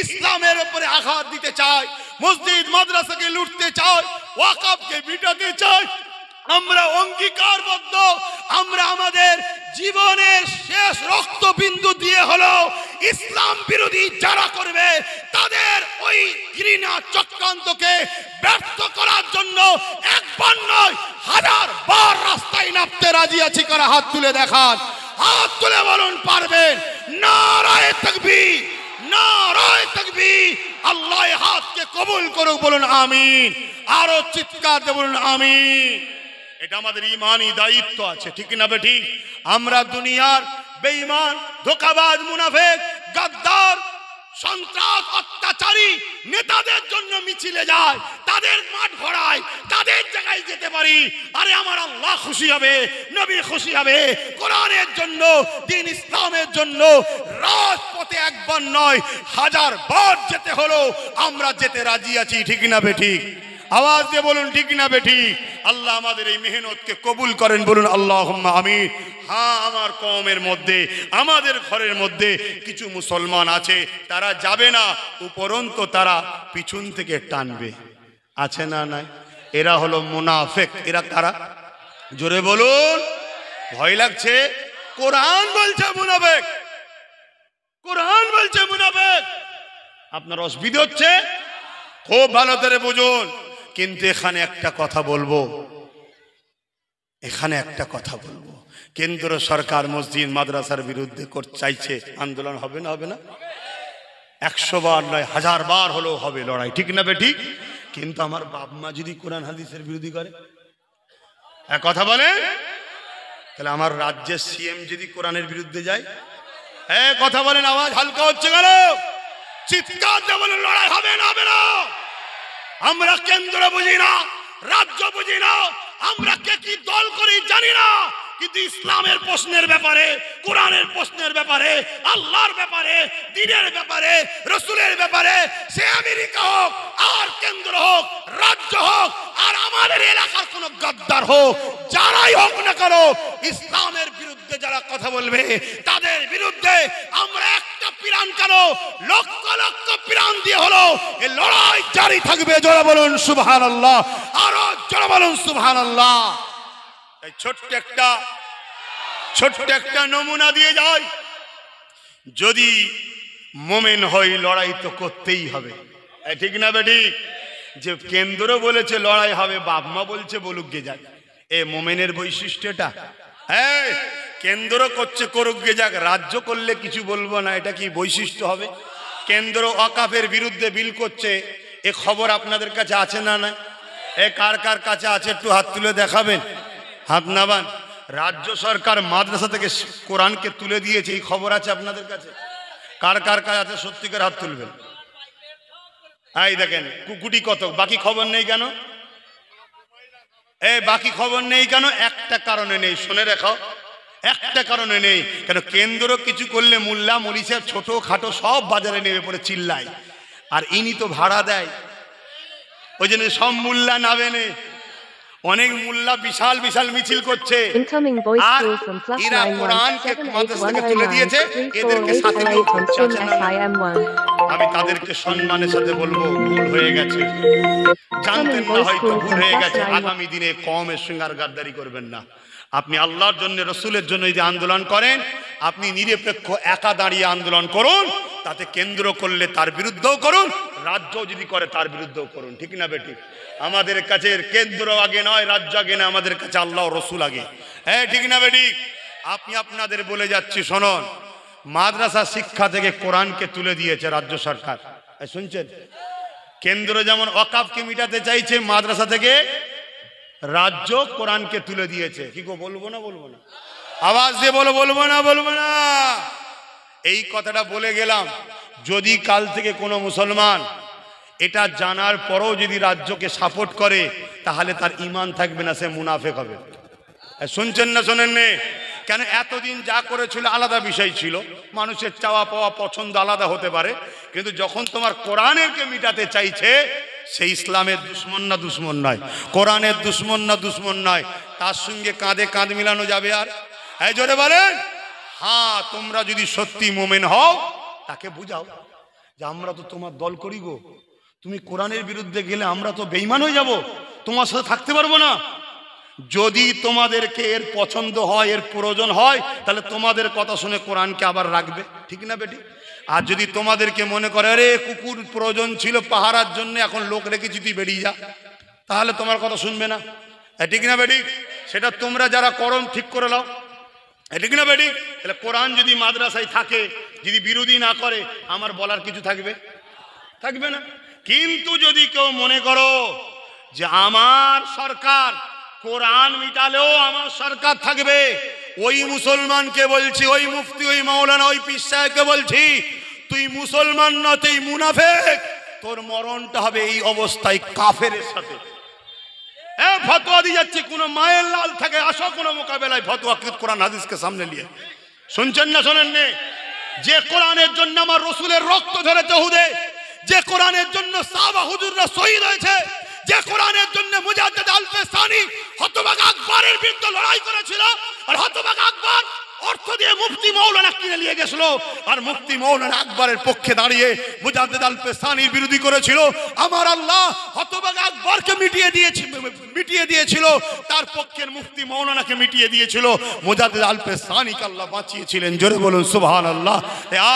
ইসলামের উপরে আঘাত দিতে চায়, মসজিদ মাদ্রাসাকে লুটতে চায়, ওয়াকফকে মিটাতে চায়, আমরা অঙ্গীকারবদ্ধ, আমরা আমাদের জীবনের শেষ রক্তবিন্দু দিয়ে হলো ইসলাম বিরোধী যারা করবে তাদের ওই ঘৃণা চক্রান্তকে ব্যর্থ করার জন্য একবার নয় 1000 বার রাস্তায় নামতে রাজি আছি। কারা হাত তুলে দেখান, হাত তুলে বলুন পারবেন। নারায়ে তাকবীর, নারায়ে তাকবীর। আল্লাহ হাতকে কবুল করুক, বলুন আমিন। আরো চিৎকার দিয়ে বলুন আমিন। এটা আমাদের ইমানি দায়িত্ব আছে, ঠিক না বেঠিক? আমরা দুনিয়ার বেঈমান, ধোঁকাবাজ, মুনাফিক, গাদ্দার, সন্ত্রাস, অত্যাচারী নেতাদের জন্য মিছিলে যায়, তাদের মাঠ ভরায়, তাদের জায়গায় যেতে পারি। আরে আমার আল্লাহ খুশি হবে, নবী খুশি হবে। কোরআনের জন্য, দ্বীন ইসলামের জন্য রাজপথে একবার নয় 1000 বার যেতে হলো আমরা যেতে রাজি আছি, ঠিক না বেঠিক? আওয়াজ দিয়ে বলুন ঠিক না বেঠিক? আল্লাহ আমাদের এই মেহনতকে কবুল করেন, বলুন আল্লাহুম্মা আমিন। হ্যাঁ, আমার কওমের মধ্যে, আমাদের ঘরের মধ্যে কিছু মুসলমান আছে, তারা যাবে না, উপরন্ত তারা পিছন থেকে টানবে। আছে না নাই? এরা হলো মুনাফিক। এরা কারা? জোরে বলুন। ভয় লাগছে? কোরআন বলছে মুনাফিক, কোরআন বলছে মুনাফিক। আপনার অসুবিধা হচ্ছে? খুব ভালো করে বুঝুন। কিন্তু এখানে একটা কথা বলবো, এখানে একটা কথা বলবো, কেন্দ্র সরকার মসজিদ মাদ্রাসার বিরুদ্ধে করতে চাইছে, আন্দোলন হবে না? হবে না? 100 বার নয় 1000 বার হলেও হবে লড়াই, ঠিক না বেঠিক? কিন্তু আমার বাপ মা যদি কোরআন হাদিসের বিরোধী করে, এক কথা বলে, তাহলে আমার রাজ্যের সিএম যদি কোরআনের বিরুদ্ধে যায়, কথা বলেন, আওয়াজ হালকা হচ্ছে কেন? চিৎকার দিয়ে বলেন লড়াই হবে না? হবে না? আমরা কেন্দ্র বুঝি না, রাজ্য বুঝি না, আমরা কে কি দল করি জানি না, কিন্তু ইসলামের প্রশ্নের ব্যাপারে, কোরআনের প্রশ্নের ব্যাপারে, আল্লাহর ব্যাপারে, দ্বীনের ব্যাপারে, রাসূলের ব্যাপারে, সে আমেরিকা হোক আর কেন্দ্র হোক, রাজ্য হোক আর আমাদের এলাকার কোন গাদ্দার হোক, যারাই হোক না কেন, ইসলামের বিরুদ্ধে যারা কথা বলবে তাদের বিরুদ্ধে আমরা একটা পিরান কেন, লক্ষ লক্ষ পিরান দিয়ে হলো এই লড়াই জারি থাকবে। জোরে বলুন সুবহানাল্লাহ, আরো জোরে বলুন সুবহানাল্লাহ। এই ছোট্ট একটা নমুনা দিয়ে যায়, যদি মোমেন হই লড়াই তো করতেই হবে, ঠিক না বেঠিক? যে কেন্দ্র বলেছে লড়াই হবে, বাপ মা বলছে বলুক গে যাক, এ মোমেনের বৈশিষ্ট্যটা। হ্যাঁ, কেন্দ্র করছে করুক গে যাক, রাজ্য করলে কিছু বলবো না, এটা কি বৈশিষ্ট্য হবে? কেন্দ্র ওয়াকাফের বিরুদ্ধে বিল করছে, এ খবর আপনাদের কাছে আছে না? না, এ কার কার কাছে আছে একটু হাত তুলে দেখাবেন, হাত নাবান। রাজ্য সরকার মাদ্রাসা থেকে কোরআনকে তুলে দিয়েছে, এই খবর আছে আপনাদের কাছে? কার কার কাছে আছে সত্যিকার হাত তুলবেন। এই দেখেন কুকুটি কত, বাকি খবর নেই কেন? বাকি খবর নেই কেন? একটা কারণে নেই, শুনে রাখো, একটা কারণে নেই। কেন কেন্দ্র কিছু করলে মোল্লা মৌলভী সাহেব ছোট খাটো সব বাজারে নেমে পড়ে চিল্লায়, আর ইনি তো ভাড়া দেয়, ওই জন্য সব মোল্লা নামে নে, অনেক মোল্লা বিশাল বিশাল মিছিল করছে, আর এরা কোরআনকে মাদ্রাসা থেকে তুলে দিয়েছে, এদেরকে সাথে নিয়ে করছে। আমি তাদেরকে সম্মানের সাথে বলবো, ভুল হয়ে গেছে, জানতেন না হয়তো ভুল হয়ে গেছে। আগামী দিনে কওমের সঙ্গে আর গাদ্দারি করবেন না। আপনি আল্লাহর জন্য, রসুলের জন্য যদি আন্দোলন করেন, আপনি নিরপেক্ষ একা দাঁড়িয়ে আন্দোলন করুন, তাতে কেন্দ্র করলে তার বিরুদ্ধেও করুন, রাজ্য যদি করে তার বিরুদ্ধেও করুন, ঠিক না বেটি? আমাদের কাছে কেন্দ্র আগে নয়, রাজ্য আগে না, আমাদের কাছে আল্লাহ রসুল আগে, হ্যাঁ ঠিক না বেটি? আপনি আপনাদের বলে যাচ্ছি, শোনন, মাদ্রাসা শিক্ষা থেকে কোরআনকে তুলে দিয়েছে রাজ্য সরকার, শুনছেন? কেন্দ্র যেমন ওয়াকাফকে মিটাতে চাইছে, মাদ্রাসা থেকে রাজ্য কোরআনকে তুলে দিয়েছে। কি গো, বলবো না বলবো না? আওয়াজ দিয়ে বলো, বলবো না বলবো না? এই কথাটা বলে গেলাম, যদি কাল থেকে কোনো মুসলমান এটা জানার পরও যদি রাজ্যকে সাপোর্ট করে, তাহলে তার ঈমান থাকবে না, সে মুনাফেক হবে। শুনছেন না শোনেন নে? কেন এতদিন যা করেছিল আলাদা বিষয় ছিল, মানুষের চাওয়া পাওয়া পছন্দ আলাদা হতে পারে, কিন্তু যখন তোমার কোরআনেরকে মিটাতে চাইছে, সে ইসলামের দুশ্মন না দুশ্মন নয়, কোরআনের দুশ্মন না দুশ্মন নয়, তার সঙ্গে কাঁধে কাঁধ মিলানো যাবে? আর এই জোরে বলেন, হ্যাঁ, তোমরা যদি সত্যি মোমেন হও, তাকে বুঝাও যে আমরা তো তোমার দল করি গো, তুমি কোরআনের বিরুদ্ধে গেলে আমরা তো বেঈমান হয়ে যাব, তোমার সাথে থাকতে পারবো না। যদি তোমাদেরকে এর পছন্দ হয়, এর প্রয়োজন হয়, তাহলে তোমাদের কথা শুনে কোরআনকে আবার রাখবে, ঠিক না বেটি? আর যদি তোমাদেরকে মনে করে আরে কুকুর প্রয়োজন ছিল পাহারার জন্য, এখন লোক রেখেছি তুই বেরিয়ে যা, তাহলে তোমার কথা শুনবে না, ঠিক না বেটি? সেটা তোমরা যারা করো ঠিক করে নাও, ঠিক না বেটি? তাহলে কোরআন যদি মাদ্রাসায় থাকে, যদি বিরোধী না করে, আমার বলার কিছু থাকবে? থাকবে না। কিন্তু যদি কেউ মনে করো যে আমার সরকার কোরআন মিটালেও আমার সরকার থাকবে, ওই মুসলমানকে বলছি, ওই মুফতি, ওই মাওলানা, ওই পীর সাহেবকে বলছি, তুই মুসলমান না, তুই মুনাফিক, তোর মরণটা হবে এই অবস্থায় কাফেরের সাথে। ফতোয়া দিয়ে যাচ্ছে, কোনো মায়ের লাল থাকে, আসো কোনো মোকাবেলায় ফতোয়া কোরআন হাদিসকে সামনে নিয়ে। শুনছেন না শোনেন নে? যে কোরআনের জন্য আমার রসুলের রক্ত ঝরেছে হুদে, যে কোরআনের জন্য সাহাবা হুজুররা শহীদ হয়েছে, যে কোরআনের জন্য মুজাদ্দিদ আল-ফিসানি হতভাগা আকবরের বিরুদ্ধে লড়াই করেছিল, আর হতভাগা আকবর অর্থ দিয়ে মুফতি মাওলানা কিনে নিয়ে গেছিল, আর মুফতি মাওলানা আকবরের পক্ষে দাঁড়িয়ে মুজাদ্দিদ আল-ফিসানির বিরোধী করেছিল, আমার আল্লাহ হতভাগা আকবরকে মিটিয়ে দিয়েছিল, তার পক্ষের মুফতি মাওলানাকে মিটিয়ে দিয়েছিল, মুজাদ্দিদ আল-ফিসানিকে আল্লাহ বাঁচিয়েছিলেন। জোরে বলুন সুবহানাল্লাহ।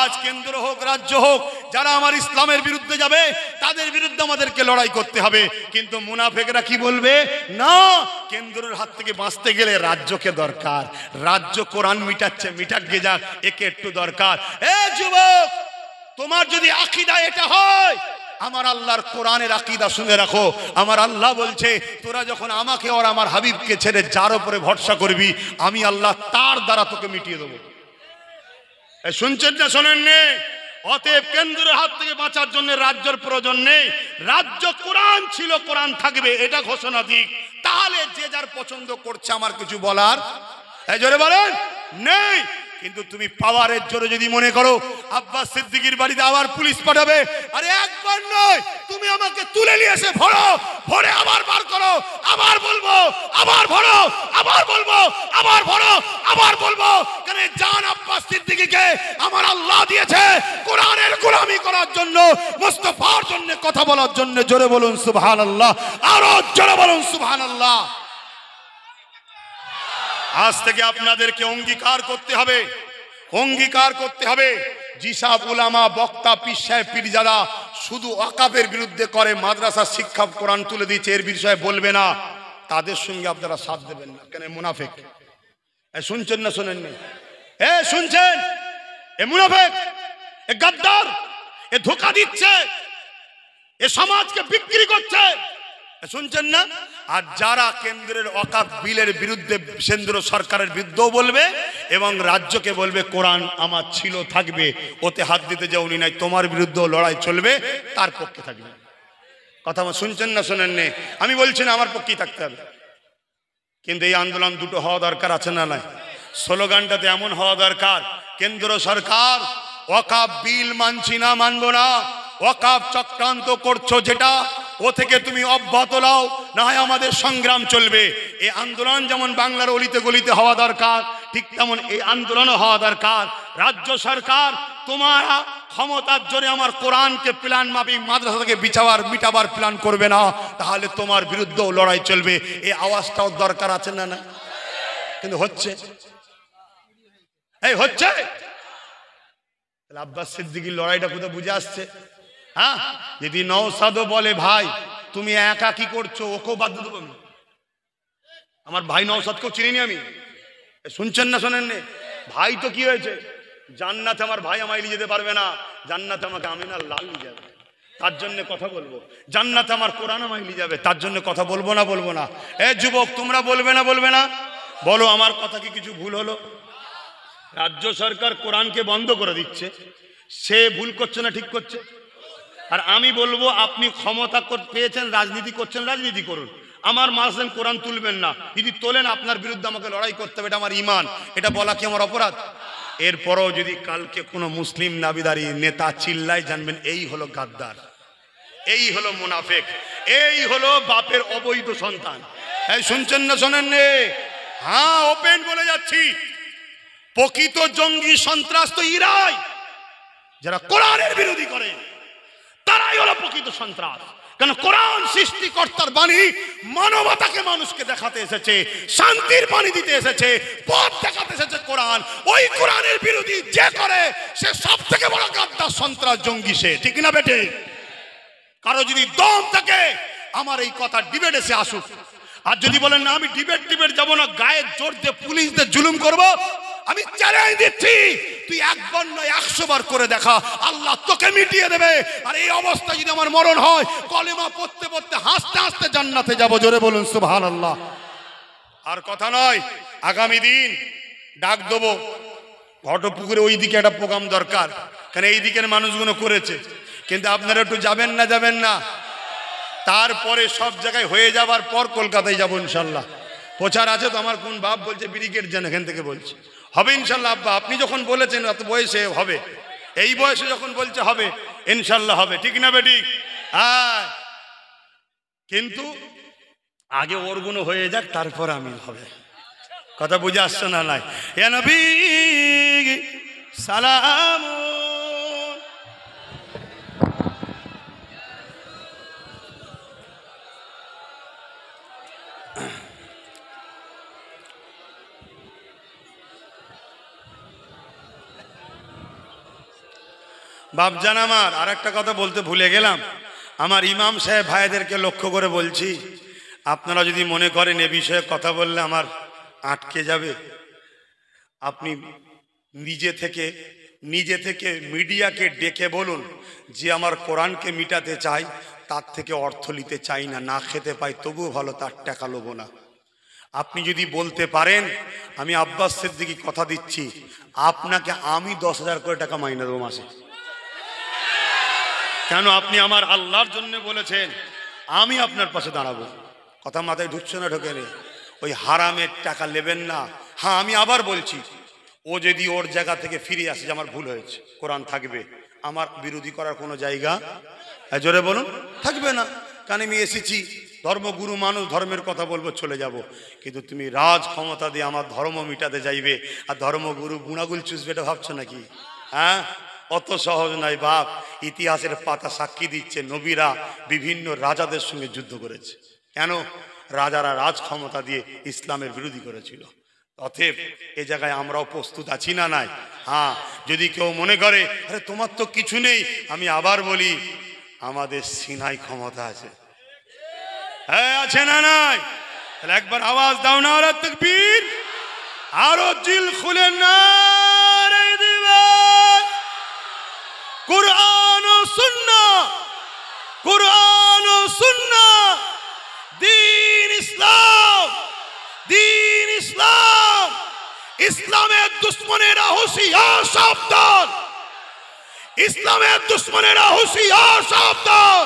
আজ কেন্দ্র হোক রাজ্য হোক, যারা আমার ইসলামের বিরুদ্ধে যাবে, তাদের বিরুদ্ধে আমাদেরকে লড়াই করতে হবে। কিন্তু মুনাফিকরা কি বলবে? না, কেন্দ্রের হাত থেকে বাঁচতে গেলে রাজ্যকে দরকার, রাজ্য কোরআন মিটাচ্ছে, মিটাক গে যাক, একে একটু দরকার। এ যুবক, তোমার যদি আকীদা এটা হয়, আমার আল্লাহর কোরআনের আকীদা শুনে রাখো, আমার আল্লাহ বলছে, তোরা যখন আমাকে আর আমার হাবিবকে ছেড়ে যার উপরে ভরসা করবি, আমি আল্লাহ তার দ্বারা তোকে মিটিয়ে দেবো। শুনছেন না শোনেন নে? অতএব কেন্দ্রের হাত থেকে বাঁচার জন্য রাজ্যের প্রয়োজন নেই, রাজ্য কোরআন ছিল, কোরআন থাকবে, এটা ঘোষণা দিক, তাহলে যে যার পছন্দ করছে, আমার কিছু বলার এই জোরে বলেন নেই। কিন্তু তুমি পাওয়ারের জোরে যদি মনে করো আব্বাস সিদ্দিকীর বাড়িতে আবার পুলিশ পাঠাবে, আরে একবার নয়, তুমি আমাকে তুলে নিয়ে এসে ভরো, ভরে আবার বার করো, আবার বলবো, আবার ভরো, আবার বলবো, আবার ভরো, আবার বলবো, কেন জান আব্বাস সিদ্দিকীকে আমার আল্লাহ দিয়েছে কোরআনের গোলামি করার জন্য, মুস্তাফার জন্য কথা বলার জন্য। জোরে বলুন সুবহানাল্লাহ, আরো জোরে বলুন সুবহানাল্লাহ। আজ থেকে আপনাদেরকে অঙ্গীকার করতে হবে যেসব উলামা বক্তা পীর সাহেব পীরজাদা শুধু ওয়াকাফের বিরুদ্ধে করে, মাদ্রাসা শিক্ষা কোরআন তুলে দিচ্ছে এর বিষয়ে বলবে না, তাদের সঙ্গে আপনারা সাথ দেবেন না। কেন? মুনাফিক। শুনছেন না শোনেননি? শুনছেন? এ মুনাফিক, এ গাদ্দার, এ ধোঁকা দিচ্ছে, এ সমাজকে বিক্রি করছে। শুনছেন না? আর যারা কেন্দ্রের ওয়াকাফ বিলের বিরুদ্ধে কেন্দ্র সরকারের বিরুদ্ধেও বলবে এবং রাজ্যকে বলবে কোরআন আমার ছিল থাকবে, ওতে হাত দিতে যাও উনি নাই, তোমার বিরুদ্ধেও লড়াই চলবে, তার পক্ষে থাকবে। কথা আমার শুনছেন না শোনেননি? আমি বলছি না আমার পক্ষেই থাকতে হবে, কিন্তু এই আন্দোলন দুটো হওয়া দরকার আছে না নাই? স্লোগানটাতে এমন হওয়া দরকার, কেন্দ্র সরকার ওয়াকাফ বিল মানছি না, মানবো না, ওয়াকাফ চক্রান্ত করছো যেটা, ও থেকে তুমি অব্যাহত নাও, না হয় আমাদের সংগ্রাম চলবে। এই আন্দোলন যেমন বাংলার অলিতে গলিতে হওয়া দরকার, ঠিক তেমন এই আন্দোলনও হওয়া দরকার। রাজ্য সরকার তোমার ক্ষমতার জোরে আমার কোরআনকে প্ল্যান মাফিক মাদ্রাসা থেকে মিটাবার প্ল্যান করবে না, তাহলে তোমার বিরুদ্ধেও লড়াই চলবে। এই আওয়াজটাও দরকার আছে না না? কিন্তু হচ্ছে আব্বাস সিদ্দিকীর লড়াইটা কোথাও বুঝে আসছে? হ্যাঁ, যদি নওশাদও বলে ভাই তুমি একা কি করছো, ওকেও বাদ দিয়ে দেবো। আমার ভাই নওশাদকেও চিনি আমি। শুনছেন না শোনেননি? ভাই তো কি হয়েছে, জান্নাতে আমার ভাই আমায় নিয়ে যেতে পারবে না, জান্নাতে আমাকে আমিনার লাল নিয়ে যাবে, তার জন্য কথা বলবো। জান্নাতে আমার কোরআন আমায় নিয়ে যাবে, তার জন্য কথা বলবো না? যুবক তোমরা বলবে না? বলো আমার কথা কি কিছু ভুল হলো? রাজ্য সরকার কোরআনকে বন্ধ করে দিচ্ছে, সে ভুল করছে না ঠিক করছে? আর আমি বলবো আপনি ক্ষমতা পেয়েছেন, রাজনীতি করছেন, রাজনীতি করুন, আমার মাসেন কোরআন তুলবেন না। যদি তোলেন আপনার বিরুদ্ধে আমাকে লড়াই করতে হবে, এটা আমার ঈমান, এটা বলা কি আমার অপরাধ? এরপরও যদি কালকে কোনো মুসলিম নাবিদারি নেতা চিল্লায়, জানবেন এই হলো গাদ্দার, এই হলো মুনাফিক, এই হলো বাপের অবৈধ সন্তান। শুনছেন না শোনেননি? হ্যাঁ, ওপেন বলে যাচ্ছি, প্রকৃত জঙ্গি সন্ত্রাস তো ইরাই, যারা কোরআনের বিরোধী করে, তারাই হলো প্রকৃত সন্ত্রাস। কেন? কোরআন সৃষ্টিকর্তার বাণী, মানবতাকে মানুষকে দেখাতে এসেছে, শান্তির বাণী দিতে এসেছে, পথ দেখাতে এসেছে কোরআন। ওই কোরআনের বিরোধী যে করে সে সব থেকে বড় গাদ্দার, সন্ত্রাস, জঙ্গি সে, ঠিক না বেটে? কারো যদি দম থাকে আমার এই কথা ডিবেটে সে আসুক। আর যদি বলেন না আমি ডিবেট যাবো না, গায়ে জোর দিয়ে পুলিশদের জুলুম করব, আমি চ্যালেঞ্জ দিচ্ছি, তুই একবার নয় 100 বার করে দেখা, আল্লাহ তোকে মিটিয়ে দেবে। আর এই অবস্থা যদি আমার মরণ হয়, কলেমা পড়তে হাসতে হাসতে জান্নাতে যাব। জোরে বলুন সুবহানাল্লাহ। আর কথা নয়, আগামী দিন ডাক দেবো ঘটপুকুরে, ওই দিকে একটা প্রোগ্রাম দরকার, কারণ এই দিকের মানুষগুলো করেছে, কিন্তু আপনারা একটু যাবেন না? তারপরে সব জায়গায় হয়ে যাবার পর কলকাতায় যাবো ইনশাল্লাহ। প্রচার আছে তো, আমার কোন বাপ বলছে ব্রিগেড যেন, এখান থেকে বলছে হবে ইনশাল্লাহ। আব্বা আপনি যখন বলেছেন এত বয়সে হবে, এই বয়সে যখন বলছে হবে, ইনশাল্লাহ হবে, ঠিক না বেটি? হ্যাঁ, কিন্তু আগে ওর গুণ হয়ে যাক, তারপর আমি হবে। কথা বুঝে আসছে না? নাই ইয়া নবী সালাম। বাপজান আমার আর একটা কথা বলতে ভুলে গেলাম, আমার ইমাম সাহেব ভাইদেরকে লক্ষ্য করে বলছি, আপনারা যদি মনে করেন এ বিষয়ে কথা বললে আমার আটকে যাবে, আপনি নিজে থেকে মিডিয়াকে ডেকে বলুন যে আমার কোরআনকে মিটাতে চাই, তার থেকে অর্থ নিতে চাই না খেতে পাই তবুও ভালো, তার টাকা লোবো না। আপনি যদি বলতে পারেন, আমি আব্বাস সিদ্দিকী কথা দিচ্ছি, আপনাকে আমি 10,000 করে টাকা মাইনে দেবো মাসে। কেন? আপনি আমার আল্লাহর জন্য বলেছেন, আমি আপনার পাশে দাঁড়াবো। কথা মাথায় ঢুকছে না? ঢোকে নেই? ওই হারামের টাকা নেবেন না। হ্যাঁ, আমি আবার বলছি, ও যদি ওর জায়গা থেকে ফিরে আসে যে আমার ভুল হয়েছে, কোরআন থাকবে, আমার বিরোধী করার কোনো জায়গা, জোরে বলুন, থাকবে না। কারণ আমি এসেছি ধর্মগুরু মানুষ, ধর্মের কথা বলবো, চলে যাব। কিন্তু তুমি রাজ ক্ষমতা দিয়ে আমার ধর্ম মিটাতে যাইবে, আর ধর্মগুরু গুণাগুল চুষবে, এটা ভাবছো নাকি? হ্যাঁ, অত সহজ নয় বাপ। ইতিহাসের পাতা সাক্ষী দিচ্ছে, নবীরা বিভিন্ন রাজাদের সঙ্গে যুদ্ধ করেছে। কেন? রাজারা রাজ ক্ষমতা দিয়ে ইসলামের বিরোধী করেছিল। অতএব এ জায়গায় আমরাও প্রস্তুত আছি না নাই? হ্যাঁ, যদি কেউ মনে করে আরে তোমার তো কিছু নেই, আমি আবার বলি আমাদের সিনাই ক্ষমতা আছে। হ্যাঁ, আছে না নাই? তাহলে একবার আওয়াজ দাও না ওরা তাকবীর, আরো জিল খুলে না রে দিবা। কুরআন ও সুন্নাহ, কুরআন ও সুন্নাহ, দ্বীন ইসলাম, দ্বীন ইসলাম। ইসলামের দুশ্মনেরা হুঁশিয়ার, সাবধান! ইসলামের দুশ্মনেরা হুঁশিয়ার, সাবধান!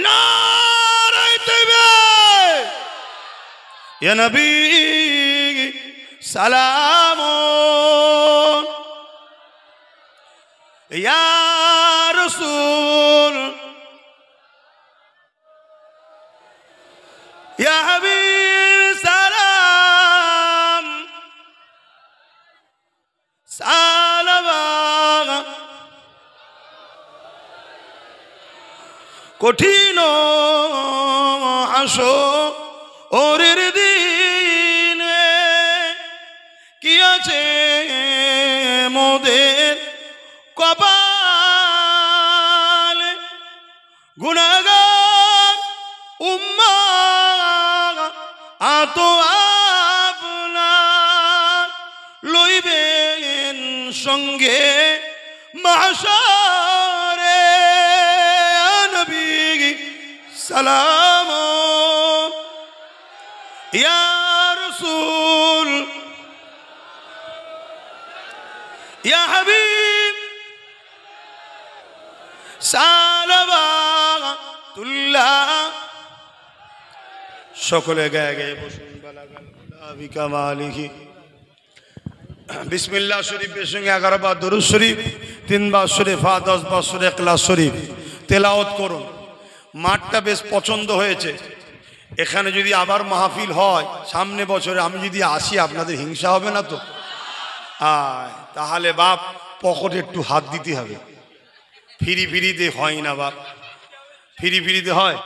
নারে তাকবীর, ইয়া নবী সালামুন, ইয়া রাসূল, ইয়া হাবিব সালাম, সালাম। কঠিন হাসরের দিনে কি আছে মোদের কপালে, গুনাহগার উম্মাহ আত আপনার লইবেন সঙ্গে মাহশরে। নবী সালাম, ইয়া রাসূল, ইয়া হাবিব সালাওয়াতুল্লাহ। সকলে গায়ে গায়ে বসুন। বিকামালিহি বিসমিল্লাহ শরীফের সঙ্গে 11 বার দরুদ শরীফ, 3 বার সূরা ফাতিহা, 10 বার সূরা ইখলাস শরীফ তেলাওয়াত করুন। মাঠটা বেশ পছন্দ হয়েছে। এখানে যদি আবার মাহফিল হয় সামনে বছরে, আমি যদি আসি আপনাদের হিংসা হবে না তো? তাহলে বাপ পকেটে একটু হাত দিতে হবে। ফ্রিতে হয় না বাপ, ফ্রিতে হয়?